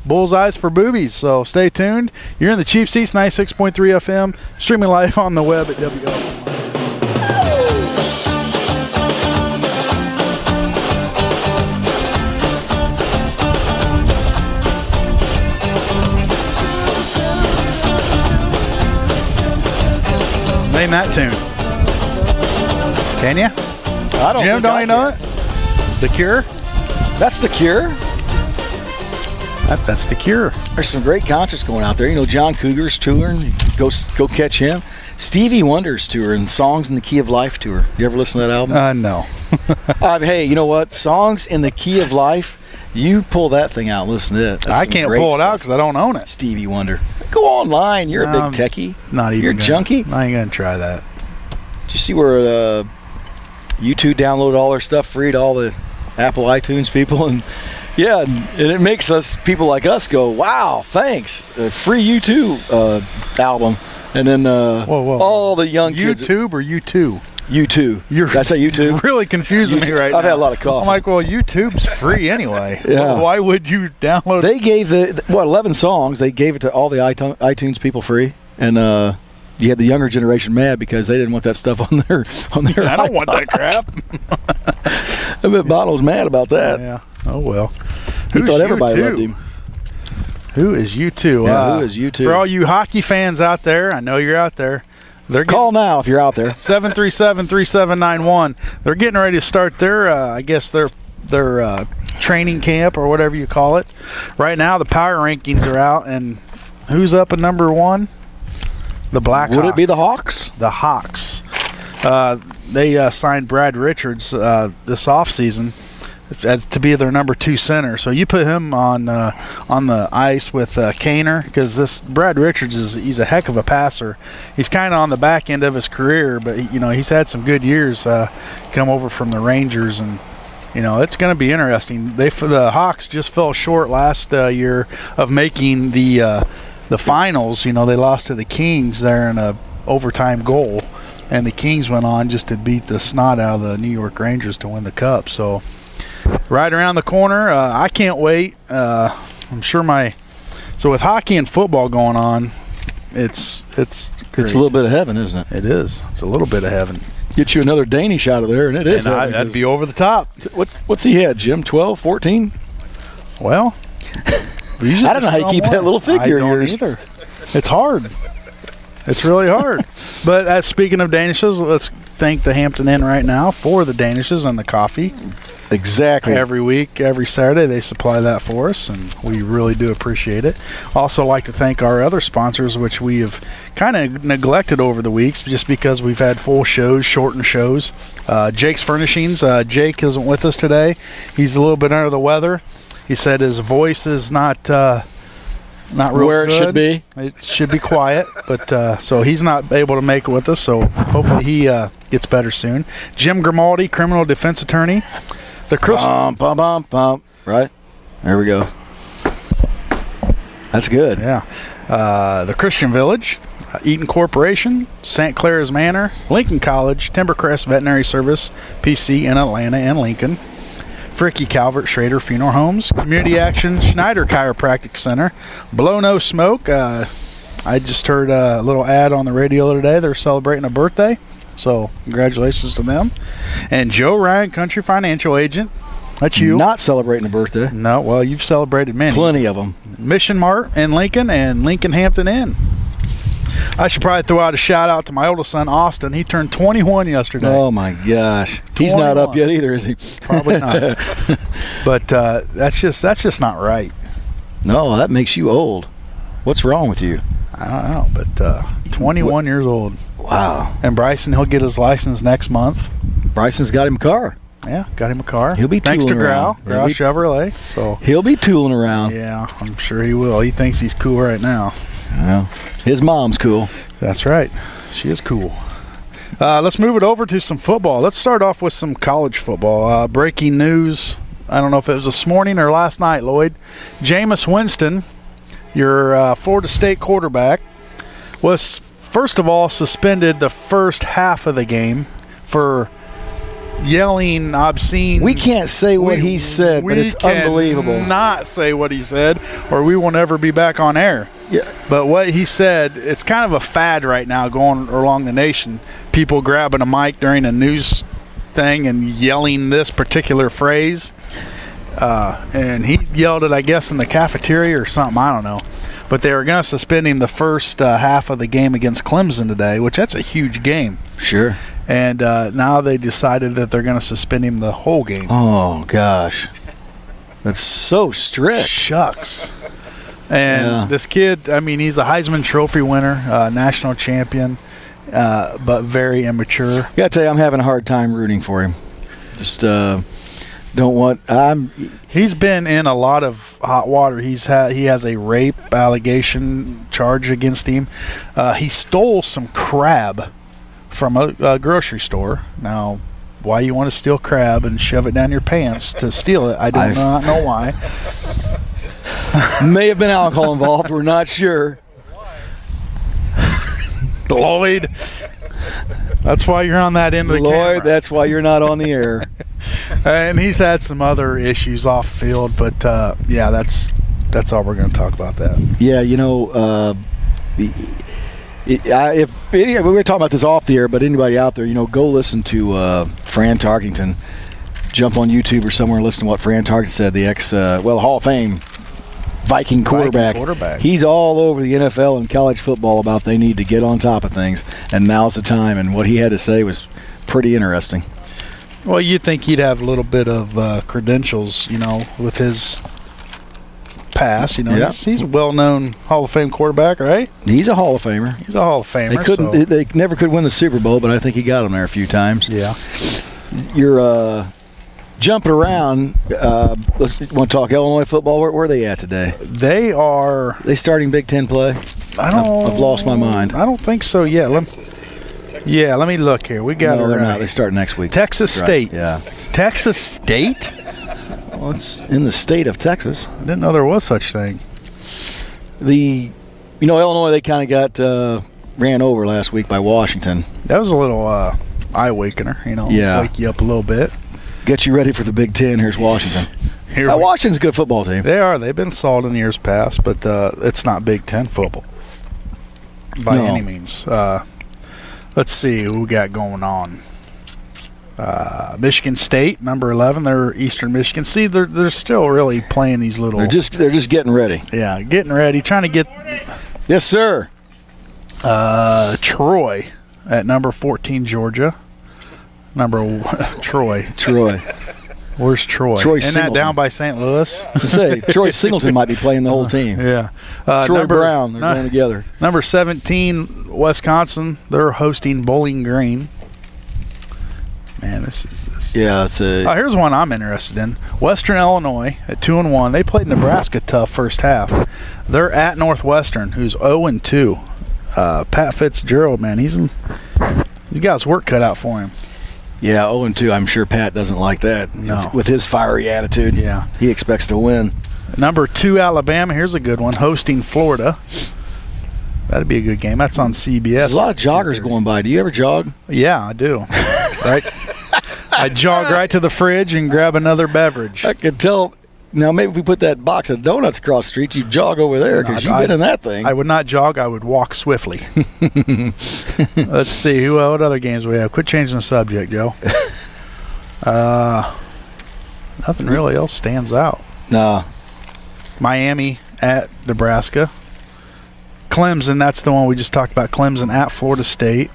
[SPEAKER 1] Bullseyes for Boobies. So stay tuned. You're in the Cheap Seats, 96.3 FM, streaming live on the web at WLCN. Name that tune. Can you?
[SPEAKER 2] I don't
[SPEAKER 1] Jim,
[SPEAKER 2] think
[SPEAKER 1] don't
[SPEAKER 2] I
[SPEAKER 1] you know
[SPEAKER 2] can.
[SPEAKER 1] it? The Cure?
[SPEAKER 2] That's The Cure.
[SPEAKER 1] That's The Cure.
[SPEAKER 2] There's some great concerts going out there. John Cougar's touring. Go catch him. Stevie Wonder's touring. Songs in the Key of Life tour. You ever listen to that album?
[SPEAKER 1] No.
[SPEAKER 2] Hey, you know what? Songs in the Key of Life. You pull that thing out and listen to it. That's
[SPEAKER 1] I
[SPEAKER 2] some
[SPEAKER 1] can't
[SPEAKER 2] great
[SPEAKER 1] pull it out
[SPEAKER 2] stuff.
[SPEAKER 1] because I don't own it.
[SPEAKER 2] Stevie Wonder. Go online. You're a big techie.
[SPEAKER 1] Not even.
[SPEAKER 2] You're junkie.
[SPEAKER 1] I ain't gonna try that.
[SPEAKER 2] Did you see where you two download all their stuff free to all the Apple iTunes people? And yeah, and it makes us, people like us, go, wow, thanks. Free U2 album. And then
[SPEAKER 1] whoa.
[SPEAKER 2] all the young kids.
[SPEAKER 1] YouTube or U2?
[SPEAKER 2] U2. Did I say YouTube?
[SPEAKER 1] Really confusing me right now.
[SPEAKER 2] I've had a lot of coffee.
[SPEAKER 1] I'm like, well, YouTube's free anyway.
[SPEAKER 2] Yeah.
[SPEAKER 1] Why would you download it?
[SPEAKER 2] They gave 11 songs. They gave it to all the iTunes people free, and you had the younger generation mad because they didn't want that stuff on their.
[SPEAKER 1] I don't want that crap.
[SPEAKER 2] I bet Bono was mad about that.
[SPEAKER 1] Yeah. Oh well.
[SPEAKER 2] He
[SPEAKER 1] Who's
[SPEAKER 2] thought everybody
[SPEAKER 1] U2?
[SPEAKER 2] loved him.
[SPEAKER 1] Who is U2?
[SPEAKER 2] Yeah, who is U2?
[SPEAKER 1] For all you hockey fans out there, I know you're out there. They're
[SPEAKER 2] Call now if you're out there.
[SPEAKER 1] 737-3791. They're getting ready to start their, I guess their training camp or whatever you call it. Right now, the power rankings are out, and who's up at number one? The Blackhawks.
[SPEAKER 2] Would it be the Hawks?
[SPEAKER 1] The Hawks. They signed Brad Richards this offseason as to be their number 2 center. So you put him on the ice with Kaner, because this Brad Richards he's a heck of a passer. He's kind of on the back end of his career, but he's had some good years come over from the Rangers, and it's going to be interesting. The Hawks just fell short last year of making the finals. They lost to the Kings there in a overtime goal, and the Kings went on just to beat the snot out of the New York Rangers to win the cup. So right around the corner, I can't wait. I'm sure so with hockey and football going on, it's great.
[SPEAKER 2] It's a little bit of heaven, isn't it?
[SPEAKER 1] It is. It's a little bit of heaven.
[SPEAKER 2] Get you another Danish out of there, and it is.
[SPEAKER 1] And
[SPEAKER 2] heaven,
[SPEAKER 1] that'd be over the top.
[SPEAKER 2] What's he had, Jim? 12, 14?
[SPEAKER 1] Well, I
[SPEAKER 2] I don't know how you keep that little figure of
[SPEAKER 1] I don't
[SPEAKER 2] yours.
[SPEAKER 1] either. It's hard. It's really hard. But speaking of Danishes, let's thank the Hampton Inn right now for the Danishes and the coffee.
[SPEAKER 2] Exactly.
[SPEAKER 1] Every week, every Saturday, they supply that for us, and we really do appreciate it. Also like to thank our other sponsors, which we have kind of neglected over the weeks just because we've had full shows, shortened shows. Jake's Furnishings. Jake isn't with us today. He's a little bit under the weather. He said his voice is not real
[SPEAKER 2] where
[SPEAKER 1] good.
[SPEAKER 2] It should be.
[SPEAKER 1] It should be quiet, but so he's not able to make it with us, so hopefully he gets better soon. Jim Grimaldi, criminal defense attorney. The Christian,
[SPEAKER 2] Bum. Right? There we go. That's good.
[SPEAKER 1] yeah. The Christian Village, Eaton Corporation, St. Clair's Manor, Lincoln College, Timbercrest Veterinary Service, PC in Atlanta and Lincoln. Fricky Calvert Schrader Funeral Homes, Community Action, Schneider Chiropractic Center, Blow No Smoke. I just heard a little ad on the radio the other day. They're celebrating a birthday, so congratulations to them. And Joe Ryan, Country Financial Agent. That's you.
[SPEAKER 2] Not celebrating a birthday.
[SPEAKER 1] No, well, you've celebrated many.
[SPEAKER 2] Plenty of them.
[SPEAKER 1] Mission Mart in Lincoln and Lincoln Hampton Inn. I should probably throw out a shout out to my oldest son, Austin. He turned 21 yesterday.
[SPEAKER 2] Oh, my gosh. He's not up yet either, is he?
[SPEAKER 1] Probably not. But that's just not right.
[SPEAKER 2] No, that makes you old. What's wrong with you?
[SPEAKER 1] I don't know, but 21 years old.
[SPEAKER 2] Wow.
[SPEAKER 1] And Bryson, he'll get his license next month.
[SPEAKER 2] Bryson's got him a car.
[SPEAKER 1] Yeah, got him a car.
[SPEAKER 2] He'll be
[SPEAKER 1] thanks to
[SPEAKER 2] tooling around.
[SPEAKER 1] Grau Chevrolet. So
[SPEAKER 2] he'll be tooling around.
[SPEAKER 1] Yeah, I'm sure he will. He thinks he's cool right now.
[SPEAKER 2] Well, his mom's cool.
[SPEAKER 1] That's right. She is cool. Let's move it over to some football. Let's start off with some college football. Breaking news. I don't know if it was this morning or last night, Lloyd. Jameis Winston, your Florida State quarterback, was first of all suspended the first half of the game for yelling obscene.
[SPEAKER 2] We can't say what he said, but it's unbelievable.
[SPEAKER 1] We cannot say what he said, or we will never be back on air.
[SPEAKER 2] Yeah.
[SPEAKER 1] But what he said, it's kind of a fad right now going along the nation. People grabbing a mic during a news thing and yelling this particular phrase. And he yelled it, I guess, in the cafeteria or something. I don't know. But they were going to suspend him the first half of the game against Clemson today, which that's a huge game.
[SPEAKER 2] Sure.
[SPEAKER 1] And now they decided that they're going to suspend him the whole game.
[SPEAKER 2] Oh, gosh. That's so strict.
[SPEAKER 1] Shucks. And this kid, I mean, he's a Heisman Trophy winner, national champion, but very immature.
[SPEAKER 2] I got to tell you, I'm having a hard time rooting for him. Just don't want.
[SPEAKER 1] He's been in a lot of hot water. He has a rape allegation charge against him. He stole some crab from a grocery store. Now, why you want to steal crab and shove it down your pants to steal it, I do not know why.
[SPEAKER 2] May have been alcohol involved. We're not sure.
[SPEAKER 1] Lloyd, that's why you're on that end of the camera.
[SPEAKER 2] Lloyd, that's why you're not on the air.
[SPEAKER 1] And he's had some other issues off field, but yeah, that's all we're going to talk about that.
[SPEAKER 2] Yeah, you know, if we were talking about this off the air, but anybody out there, you know, go listen to Fran Tarkington. Jump on YouTube or somewhere and listen to what Fran Tarkington said, the Hall of Fame Viking quarterback. He's all over the NFL and college football about they need to get on top of things, and now's the time. And what he had to say was pretty interesting.
[SPEAKER 1] Well, you'd think he'd have a little bit of credentials, you know, with his past. You know, he's a well-known Hall of Fame quarterback, right?
[SPEAKER 2] He's a Hall of Famer.
[SPEAKER 1] He's a Hall of Famer.
[SPEAKER 2] They never could win the Super Bowl, but I think he got him there a few times.
[SPEAKER 1] Yeah.
[SPEAKER 2] You're jumping around. Want to talk Illinois football? Where are they at today?
[SPEAKER 1] They
[SPEAKER 2] starting Big Ten play? I've lost my mind.
[SPEAKER 1] I don't think so yet. Let me look here. We got.
[SPEAKER 2] No, they're not. They start next week.
[SPEAKER 1] Texas State.
[SPEAKER 2] Right. Yeah.
[SPEAKER 1] Texas State?
[SPEAKER 2] Well, it's in the state of Texas.
[SPEAKER 1] I didn't know there was such thing.
[SPEAKER 2] Illinois, they kind of got ran over last week by Washington.
[SPEAKER 1] That was a little eye-wakener, wake you up a little bit.
[SPEAKER 2] Get you ready for the Big Ten. Here's Washington. Washington's a good football team.
[SPEAKER 1] They are. They've been solid in years past, but it's not Big Ten football by any means. Let's see who we got going on. Michigan State, number 11. They're Eastern Michigan. See, they're still really playing these little.
[SPEAKER 2] They're just getting ready.
[SPEAKER 1] Yeah, getting ready, trying to get.
[SPEAKER 2] Yes, sir.
[SPEAKER 1] Troy at number 14, Georgia. Troy. Where's Troy? Isn't that down by St. Louis?
[SPEAKER 2] To say, Troy Singleton might be playing the whole team.
[SPEAKER 1] Yeah.
[SPEAKER 2] Troy Brown, they're going together.
[SPEAKER 1] Number 17, Wisconsin. They're hosting Bowling Green. Man, this is.
[SPEAKER 2] Yeah, it's a.
[SPEAKER 1] Here's one I'm interested in. Western Illinois at 2-1. They played Nebraska tough first half. They're at Northwestern, who's 0-2. Pat Fitzgerald, man, he's got his work cut out for him.
[SPEAKER 2] Yeah, 0-2. I'm sure Pat doesn't like that.
[SPEAKER 1] No.
[SPEAKER 2] With his fiery attitude.
[SPEAKER 1] Yeah.
[SPEAKER 2] He expects to win.
[SPEAKER 1] Number 2, Alabama. Here's a good one. Hosting Florida. That'd be a good game. That's on CBS.
[SPEAKER 2] There's a lot of joggers going by. Do you ever jog?
[SPEAKER 1] Yeah, I do. Right? I jog right to the fridge and grab another beverage.
[SPEAKER 2] I could tell. Now, maybe if we put that box of donuts across the street, you jog over there because you've been in that thing.
[SPEAKER 1] I would not jog. I would walk swiftly. Let's see. What other games we have? Quit changing the subject, Joe. Nothing really else stands out.
[SPEAKER 2] Nah.
[SPEAKER 1] Miami at Nebraska. Clemson, that's the one we just talked about. Clemson at Florida State.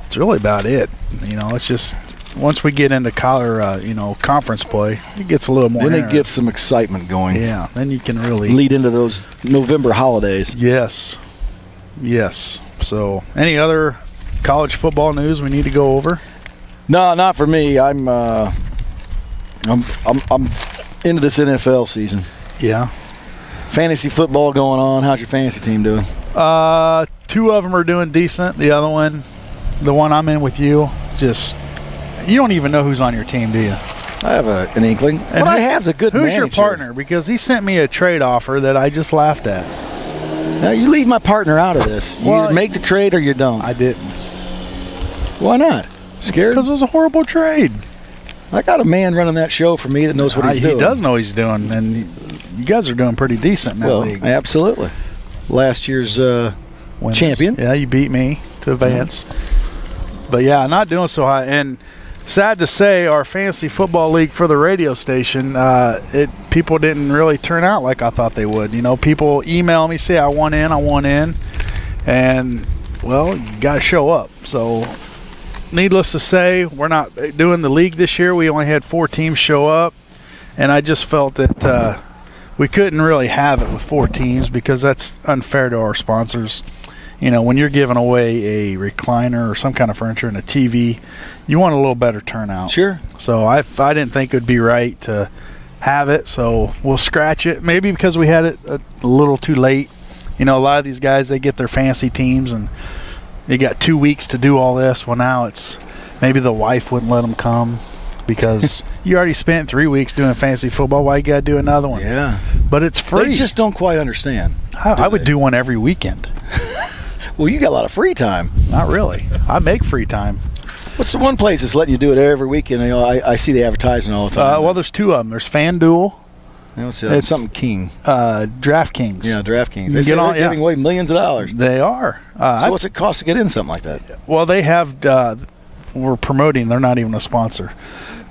[SPEAKER 1] It's really about it. It's just once we get into conference play, it gets a little more.
[SPEAKER 2] Then it gets some excitement going.
[SPEAKER 1] Yeah, then you can really
[SPEAKER 2] lead into those November holidays.
[SPEAKER 1] Yes. So, any other college football news we need to go over?
[SPEAKER 2] No, not for me. I'm into this NFL season.
[SPEAKER 1] Yeah.
[SPEAKER 2] Fantasy football going on. How's your fantasy team doing?
[SPEAKER 1] 2 of them are doing decent. The other one, the one I'm in with you, you don't even know who's on your team, do you?
[SPEAKER 2] I have an inkling. What I have is a good
[SPEAKER 1] Who's
[SPEAKER 2] manager.
[SPEAKER 1] your partner? Because he sent me a trade offer that I just laughed at.
[SPEAKER 2] Now, you leave my partner out of this. You either make the trade or you don't.
[SPEAKER 1] I didn't.
[SPEAKER 2] Why not? Scared?
[SPEAKER 1] Because it was a horrible trade.
[SPEAKER 2] I got a man running that show for me that knows what he's doing.
[SPEAKER 1] He does know what he's doing, and you guys are doing pretty decent in that league.
[SPEAKER 2] Absolutely. Last year's champion.
[SPEAKER 1] Yeah, you beat me to advance. But, yeah, not doing so high. And sad to say, our fantasy football league for the radio station, people didn't really turn out like I thought they would. People email me, say, I want in. And, well, you got to show up. So, needless to say, we're not doing the league this year. We only had 4 teams show up. And I just felt that we couldn't really have it with 4 teams because that's unfair to our sponsors. When you're giving away a recliner or some kind of furniture and a TV, you want a little better turnout.
[SPEAKER 2] Sure.
[SPEAKER 1] So I didn't think it would be right to have it, so we'll scratch it. Maybe because we had it a little too late. A lot of these guys, they get their fancy teams and they got 2 weeks to do all this. Well, now it's maybe the wife wouldn't let them come because you already spent 3 weeks doing fantasy football. Why you got to do another one?
[SPEAKER 2] Yeah.
[SPEAKER 1] But it's free.
[SPEAKER 2] They just don't quite understand.
[SPEAKER 1] I would do one every weekend.
[SPEAKER 2] Well, you got a lot of free time.
[SPEAKER 1] Not really. I make free time.
[SPEAKER 2] What's the one place that's letting you do it every weekend? I see the advertising all the time.
[SPEAKER 1] Well, there's 2 of them. There's FanDuel.
[SPEAKER 2] It's something King.
[SPEAKER 1] DraftKings.
[SPEAKER 2] Yeah, DraftKings. They say they're giving away millions of dollars.
[SPEAKER 1] They are.
[SPEAKER 2] So what's it cost to get in something like that?
[SPEAKER 1] Well, they have. We're promoting. They're not even a sponsor.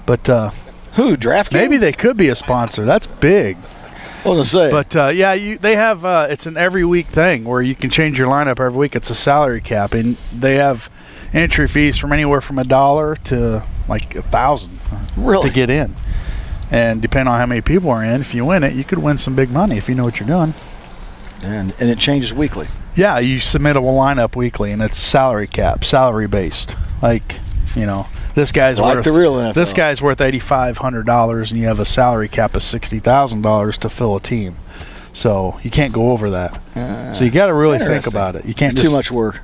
[SPEAKER 1] But
[SPEAKER 2] who? DraftKings?
[SPEAKER 1] Maybe they could be a sponsor. That's big.
[SPEAKER 2] I was going to say.
[SPEAKER 1] But, they have it's an every week thing where you can change your lineup every week. It's a salary cap, and they have entry fees from anywhere from $1 to like $1,000 to get in. And depending on how many people are in, if you win it, you could win some big money if you know what you're doing.
[SPEAKER 2] And it changes weekly.
[SPEAKER 1] Yeah, you submit a lineup weekly, and it's salary cap, salary based. Like, this guy's worth
[SPEAKER 2] the real NFL.
[SPEAKER 1] This guy's worth $8,500, and you have a salary cap of $60,000 to fill a team. So you can't go over that. So you got to really think about it. You can't.
[SPEAKER 2] It's too much work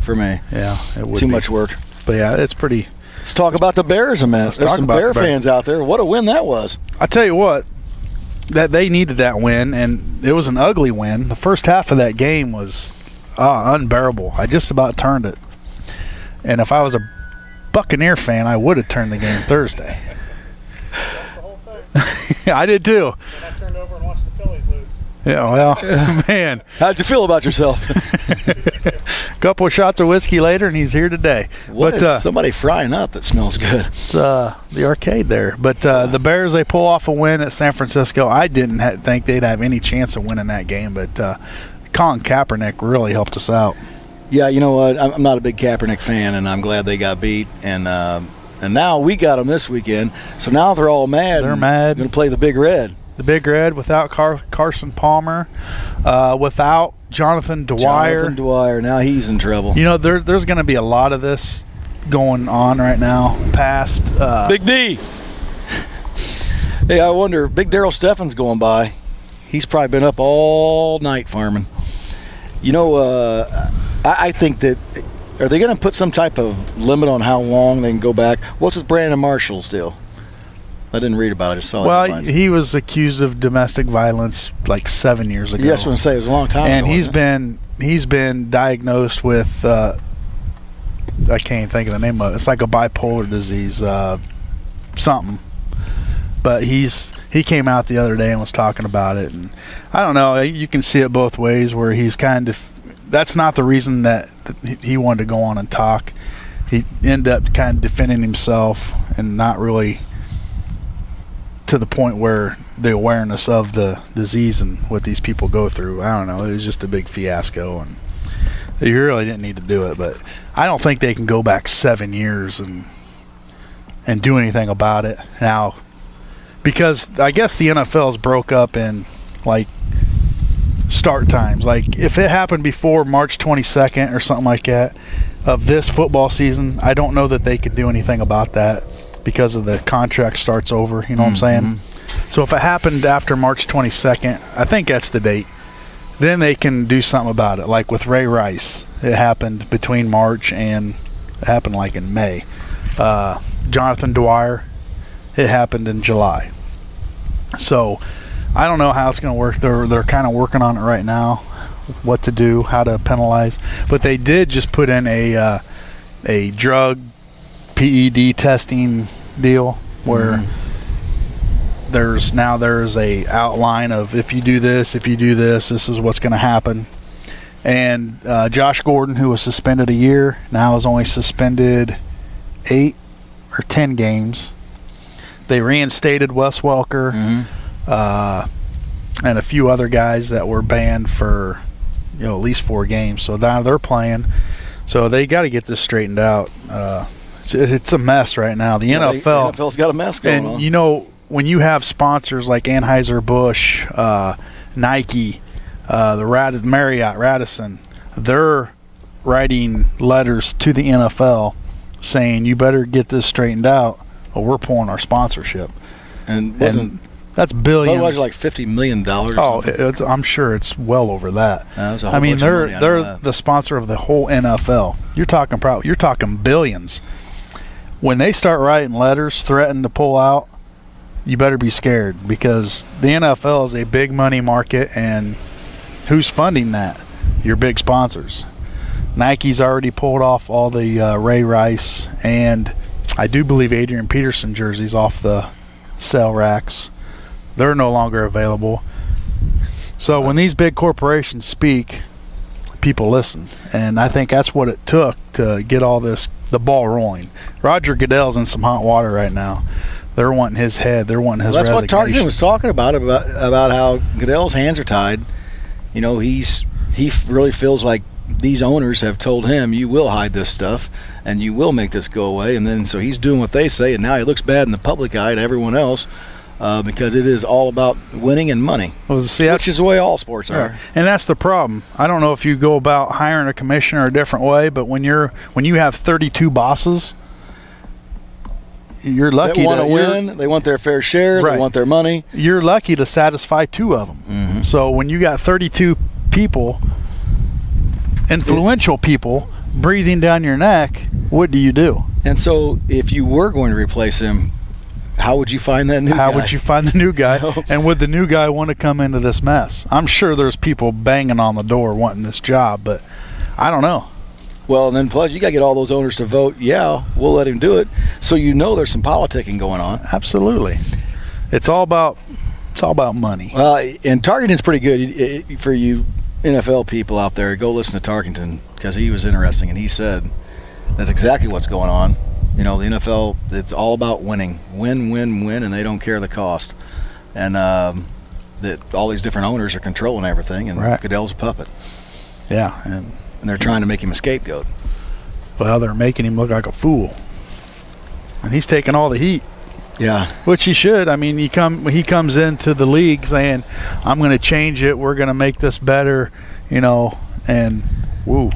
[SPEAKER 2] for me.
[SPEAKER 1] Yeah, it would
[SPEAKER 2] too
[SPEAKER 1] be.
[SPEAKER 2] much work.
[SPEAKER 1] But yeah, it's pretty.
[SPEAKER 2] Let's talk about the Bears a minute. There's some Bear fans out there. What a win that was.
[SPEAKER 1] I tell you what, that they needed that win, and it was an ugly win. The first half of that game was unbearable. I just about turned it. And if I was a Buccaneer fan, I would have turned the game Thursday.
[SPEAKER 5] The whole thing.
[SPEAKER 1] I did too.
[SPEAKER 5] And I turned over and watched the Phillies lose.
[SPEAKER 1] Yeah, well, man.
[SPEAKER 2] How'd you feel about yourself?
[SPEAKER 1] Couple of shots of whiskey later, and he's here today.
[SPEAKER 2] What is somebody frying up that smells good?
[SPEAKER 1] It's the arcade there. But the Bears, they pull off a win at San Francisco. I didn't think they'd have any chance of winning that game, but Colin Kaepernick really helped us out.
[SPEAKER 2] Yeah, you know what? I'm not a big Kaepernick fan, and I'm glad they got beat. And now we got them this weekend. So now they're all mad.
[SPEAKER 1] They're mad.
[SPEAKER 2] Going to play the Big Red.
[SPEAKER 1] The Big Red without Carson Palmer, without Jonathan Dwyer.
[SPEAKER 2] Jonathan Dwyer, now he's in trouble.
[SPEAKER 1] There's going to be a lot of this going on right now. Past
[SPEAKER 2] Big D. Hey, I wonder, Big Daryl Steffen's going by. He's probably been up all night farming. I think that, are they going to put some type of limit on how long they can go back? What's with Brandon Marshall's deal? I didn't read about it. I just saw it.
[SPEAKER 1] Well, he was accused of domestic violence like 7 years ago.
[SPEAKER 2] Yes, I was going to say it was a long time
[SPEAKER 1] and
[SPEAKER 2] ago.
[SPEAKER 1] he's been diagnosed with I can't even think of the name of it. It's like a bipolar disease, something. But he came out the other day and was talking about it, and I don't know. You can see it both ways. Where he's kind of, that's not the reason that he wanted to go on and talk. He ended up kind of defending himself, and not really to the point where the awareness of the disease and what these people go through. I don't know. It was just a big fiasco, and you really didn't need to do it. But I don't think they can go back 7 years and do anything about it now, because I guess the NFL's broke up in like start times. Like if it happened before March 22nd or something like that of this football season, I don't know that they could do anything about that because of the contract starts over, you know what I'm saying? So if it happened after March 22nd, I think that's the date, then they can do something about it. Like with Ray Rice, it happened between March and it happened like in May. Jonathan Dwyer, it happened in July. So I don't know how it's going to work. They're kind of working on it right now, what to do, how to penalize. But they did just put in a drug PED testing deal where there's a outline of if you do this, this is what's going to happen. And Josh Gordon, who was suspended a year, now is only suspended 8 or 10 games. They reinstated Wes Welker and a few other guys that were banned for at least 4 games. So now they're playing. So they got to get this straightened out. It's a mess right now. The
[SPEAKER 2] NFL's got a mess going on.
[SPEAKER 1] And when you have sponsors like Anheuser-Busch, Nike, the Marriott, Radisson, they're writing letters to the NFL saying you better get this straightened out or we're pulling our sponsorship.
[SPEAKER 2] And
[SPEAKER 1] that's billions.
[SPEAKER 2] It was like $50 million.
[SPEAKER 1] I'm sure it's well over that.
[SPEAKER 2] That was a whole bunch of money.
[SPEAKER 1] They're the sponsor of the whole NFL. You're talking billions. When they start writing letters threatening to pull out, you better be scared, because the NFL is a big money market, and who's funding that? Your big sponsors. Nike's already pulled off all the Ray Rice, and I do believe Adrian Peterson jerseys off the sale racks. They're no longer available. So when these big corporations speak, people listen, and I think that's what it took to get all the ball rolling. Roger Goodell's in some hot water right now. They're wanting his head. They're wanting his resignation.
[SPEAKER 2] That's what Tarkin was talking about how Goodell's hands are tied. He really feels like these owners have told him, you will hide this stuff and you will make this go away, and then so he's doing what they say, and now he looks bad in the public eye to everyone else. Because it is all about winning and money, which is the way all sports are.
[SPEAKER 1] And that's the problem. I don't know if you go about hiring a commissioner a different way, but when you have 32 bosses, you're lucky.
[SPEAKER 2] They want to win. They want their fair share. Right. They want their money.
[SPEAKER 1] You're lucky to satisfy 2 of them. So when you got 32 people, influential people, breathing down your neck, what do you do?
[SPEAKER 2] And so if you were going to replace him, how would you find that new guy?
[SPEAKER 1] How would you find the new guy? And would the new guy want to come into this mess? I'm sure there's people banging on the door wanting this job, but I don't know.
[SPEAKER 2] Well, and then plus you got to get all those owners to vote, yeah, we'll let him do it. So there's some politicking going on.
[SPEAKER 1] Absolutely. It's all about money.
[SPEAKER 2] And Tarkenton's pretty good. For you NFL people out there, go listen to Tarkenton, because he was interesting, and he said that's exactly what's going on. The NFL, it's all about winning. Win, win, win, and they don't care the cost. And that all these different owners are controlling everything, and right. Goodell's a puppet.
[SPEAKER 1] Yeah. And
[SPEAKER 2] they're trying to make him a scapegoat.
[SPEAKER 1] Well, they're making him look like a fool. And he's taking all the heat.
[SPEAKER 2] Yeah.
[SPEAKER 1] Which he should. I mean, he comes into the league saying, I'm going to change it. We're going to make this better, and woo.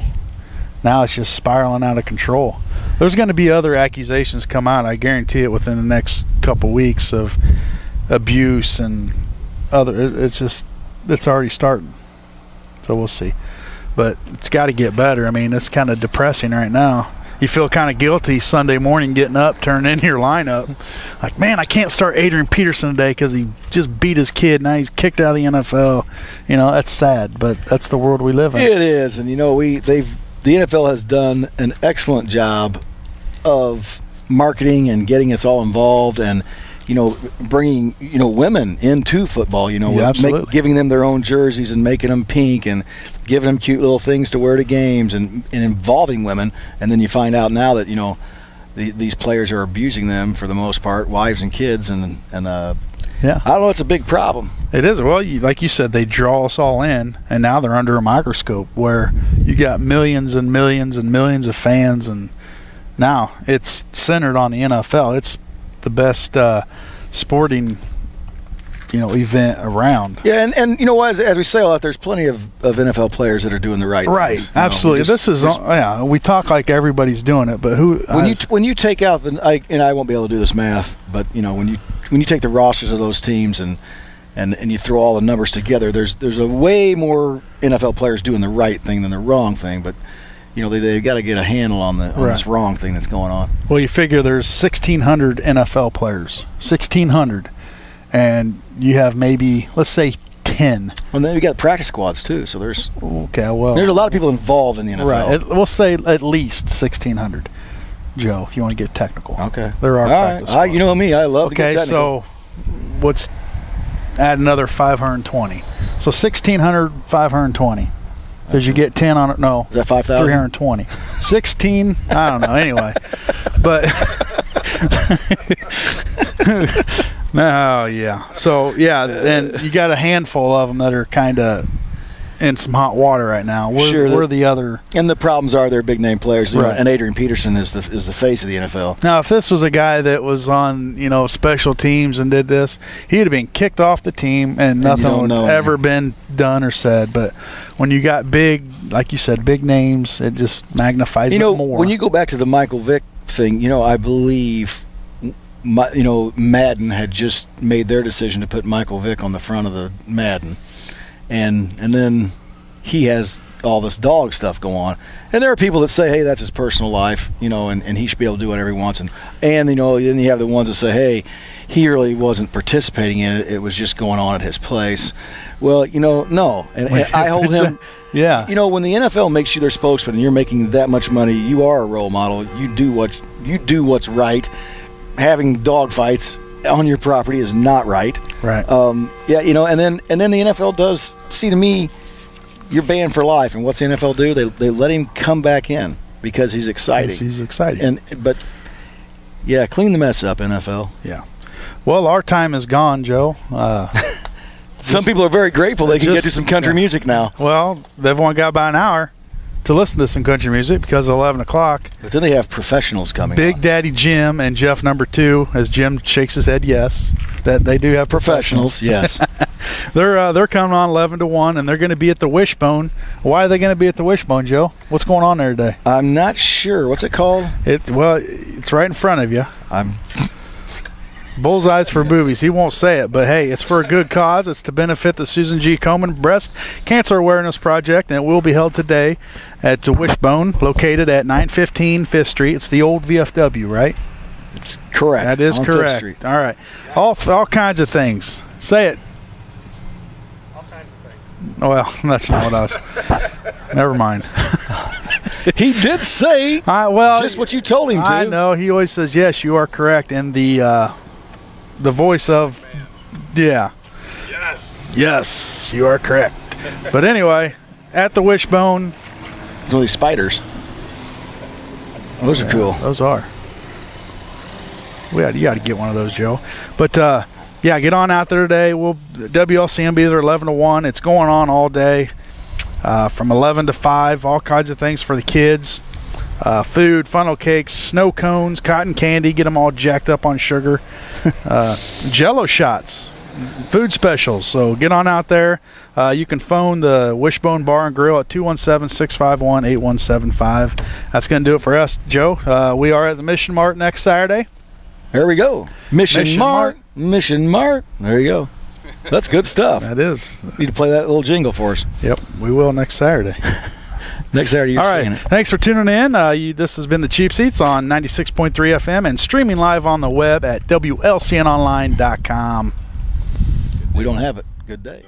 [SPEAKER 1] Now it's just spiraling out of control. There's going to be other accusations come out, I guarantee it, within the next couple weeks of abuse and other. It's already starting. So we'll see. But it's got to get better. I mean, it's kind of depressing right now. You feel kind of guilty Sunday morning getting up, turning in your lineup. Like, man, I can't start Adrian Peterson today because he just beat his kid. Now he's kicked out of the NFL. That's sad, but that's the world we live in.
[SPEAKER 2] It is. And, the NFL has done an excellent job of marketing and getting us all involved, and bringing women into football. Giving them their own jerseys and making them pink and giving them cute little things to wear to games and involving women. And then you find out now that these players are abusing them for the most part, wives and kids, and
[SPEAKER 1] Yeah.
[SPEAKER 2] I don't know. It's a big problem.
[SPEAKER 1] It is. Well, like you said, they draw us all in, and now they're under a microscope where you got millions and millions and millions of fans, and now it's centered on the NFL. It's the best sporting, event around.
[SPEAKER 2] Yeah, and you know what? As we say a lot, there's plenty of NFL players that are doing the right things.
[SPEAKER 1] Right, absolutely. We talk like everybody's doing it, but who?
[SPEAKER 2] When you take out I won't be able to do this math, but when you take the rosters of those teams and you throw all the numbers together, there's a way more NFL players doing the right thing than the wrong thing, but they've got to get a handle on this wrong thing that's going on.
[SPEAKER 1] Well, you figure there's 1,600 NFL players, 1,600, and you have maybe, let's say, 10.
[SPEAKER 2] And then we got practice squads too, so there's
[SPEAKER 1] a lot
[SPEAKER 2] of people involved in the NFL.
[SPEAKER 1] Right, we'll say at least 1,600. Joe, if you want to get technical.
[SPEAKER 2] Okay.
[SPEAKER 1] There are practice squads.
[SPEAKER 2] You know me, I love to get technical.
[SPEAKER 1] So what's add another 520. So 1,600, 520. Did you get 10 on it? No.
[SPEAKER 2] Is that 5,000?
[SPEAKER 1] 320. 16, I don't know. Anyway. But no, yeah. So, yeah, and you got a handful of them that are kind of in some hot water right now. We're the other.
[SPEAKER 2] And the problems are they're big name players.
[SPEAKER 1] Right.
[SPEAKER 2] And Adrian Peterson is the face of the NFL.
[SPEAKER 1] Now, if this was a guy that was on, special teams and did this, he'd have been kicked off the team and nothing would ever been done or said. But when you got big, like you said, big names, it just magnifies it more.
[SPEAKER 2] When you go back to the Michael Vick thing, I believe Madden had just made their decision to put Michael Vick on the front of the Madden. And then he has all this dog stuff go on. And there are people that say, hey, that's his personal life, and he should be able to do whatever he wants. And then you have the ones that say, hey, he really wasn't participating in it. It was just going on at his place. Well, no. And I hold him.
[SPEAKER 1] Yeah.
[SPEAKER 2] When the NFL makes you their spokesman and you're making that much money, you are a role model. You do what's right. Having dog fights on your property is not right.
[SPEAKER 1] Right.
[SPEAKER 2] And then the NFL does. See, to me, you're banned for life. And what's the NFL do? They let him come back in because he's exciting.
[SPEAKER 1] Yes, he's exciting.
[SPEAKER 2] But clean the mess up, NFL.
[SPEAKER 1] Yeah. Well, our time is gone, Joe.
[SPEAKER 2] Some people are very grateful they can get to some country music now.
[SPEAKER 1] Well, they've only got about an hour to listen to some country music because of 11 o'clock.
[SPEAKER 2] But then they have professionals coming
[SPEAKER 1] Big
[SPEAKER 2] on.
[SPEAKER 1] Daddy Jim and Jeff number 2, as Jim shakes his head, yes, that they do have professionals.
[SPEAKER 2] Yes.
[SPEAKER 1] They're coming on 11 to 1, and they're going to be at the Wishbone. Why are they going to be at the Wishbone, Joe? What's going on there today?
[SPEAKER 2] I'm not sure. What's it called?
[SPEAKER 1] It's right in front of you. Bullseyes for boobies. He won't say it, but hey, it's for a good cause. It's to benefit the Susan G. Komen Breast Cancer Awareness Project, and it will be held today at the Wishbone, located at 915 5th Street. It's the old VFW, right?
[SPEAKER 2] It's correct.
[SPEAKER 1] That is
[SPEAKER 2] on
[SPEAKER 1] correct.
[SPEAKER 2] 5th Street.
[SPEAKER 1] All right. All kinds of things. Say it.
[SPEAKER 5] All kinds of things.
[SPEAKER 1] Well, that's not what I was. Never mind.
[SPEAKER 2] He did say just what you told him to.
[SPEAKER 1] I know. He always says, yes, you are correct. And the voice of, yeah. Yes, you are correct. But anyway, at the Wishbone.
[SPEAKER 2] It's one of these spiders. Those are cool.
[SPEAKER 1] Those are. You got to get one of those, Joe. But, get on out there today. WLCN be there 11 to 1. It's going on all day from 11 to 5. All kinds of things for the kids. Food, funnel cakes, snow cones, cotton candy, get them all jacked up on sugar. Jello shots, food specials. So get on out there. You can phone the Wishbone Bar and Grill at 217-651-8175. That's going to do it for us, Joe. We are at the Mission Mart next Saturday.
[SPEAKER 2] There we go. Mission Mart. There you go. That's good stuff.
[SPEAKER 1] That is.
[SPEAKER 2] Need to play that little jingle for us.
[SPEAKER 1] Yep, we will next Saturday.
[SPEAKER 2] Next Saturday, you're
[SPEAKER 1] all
[SPEAKER 2] seeing
[SPEAKER 1] right.
[SPEAKER 2] it.
[SPEAKER 1] Thanks for tuning in. This has been the Cheap Seats on 96.3 FM and streaming live on the web at WLCNonline.com.
[SPEAKER 2] We don't have it. Good day.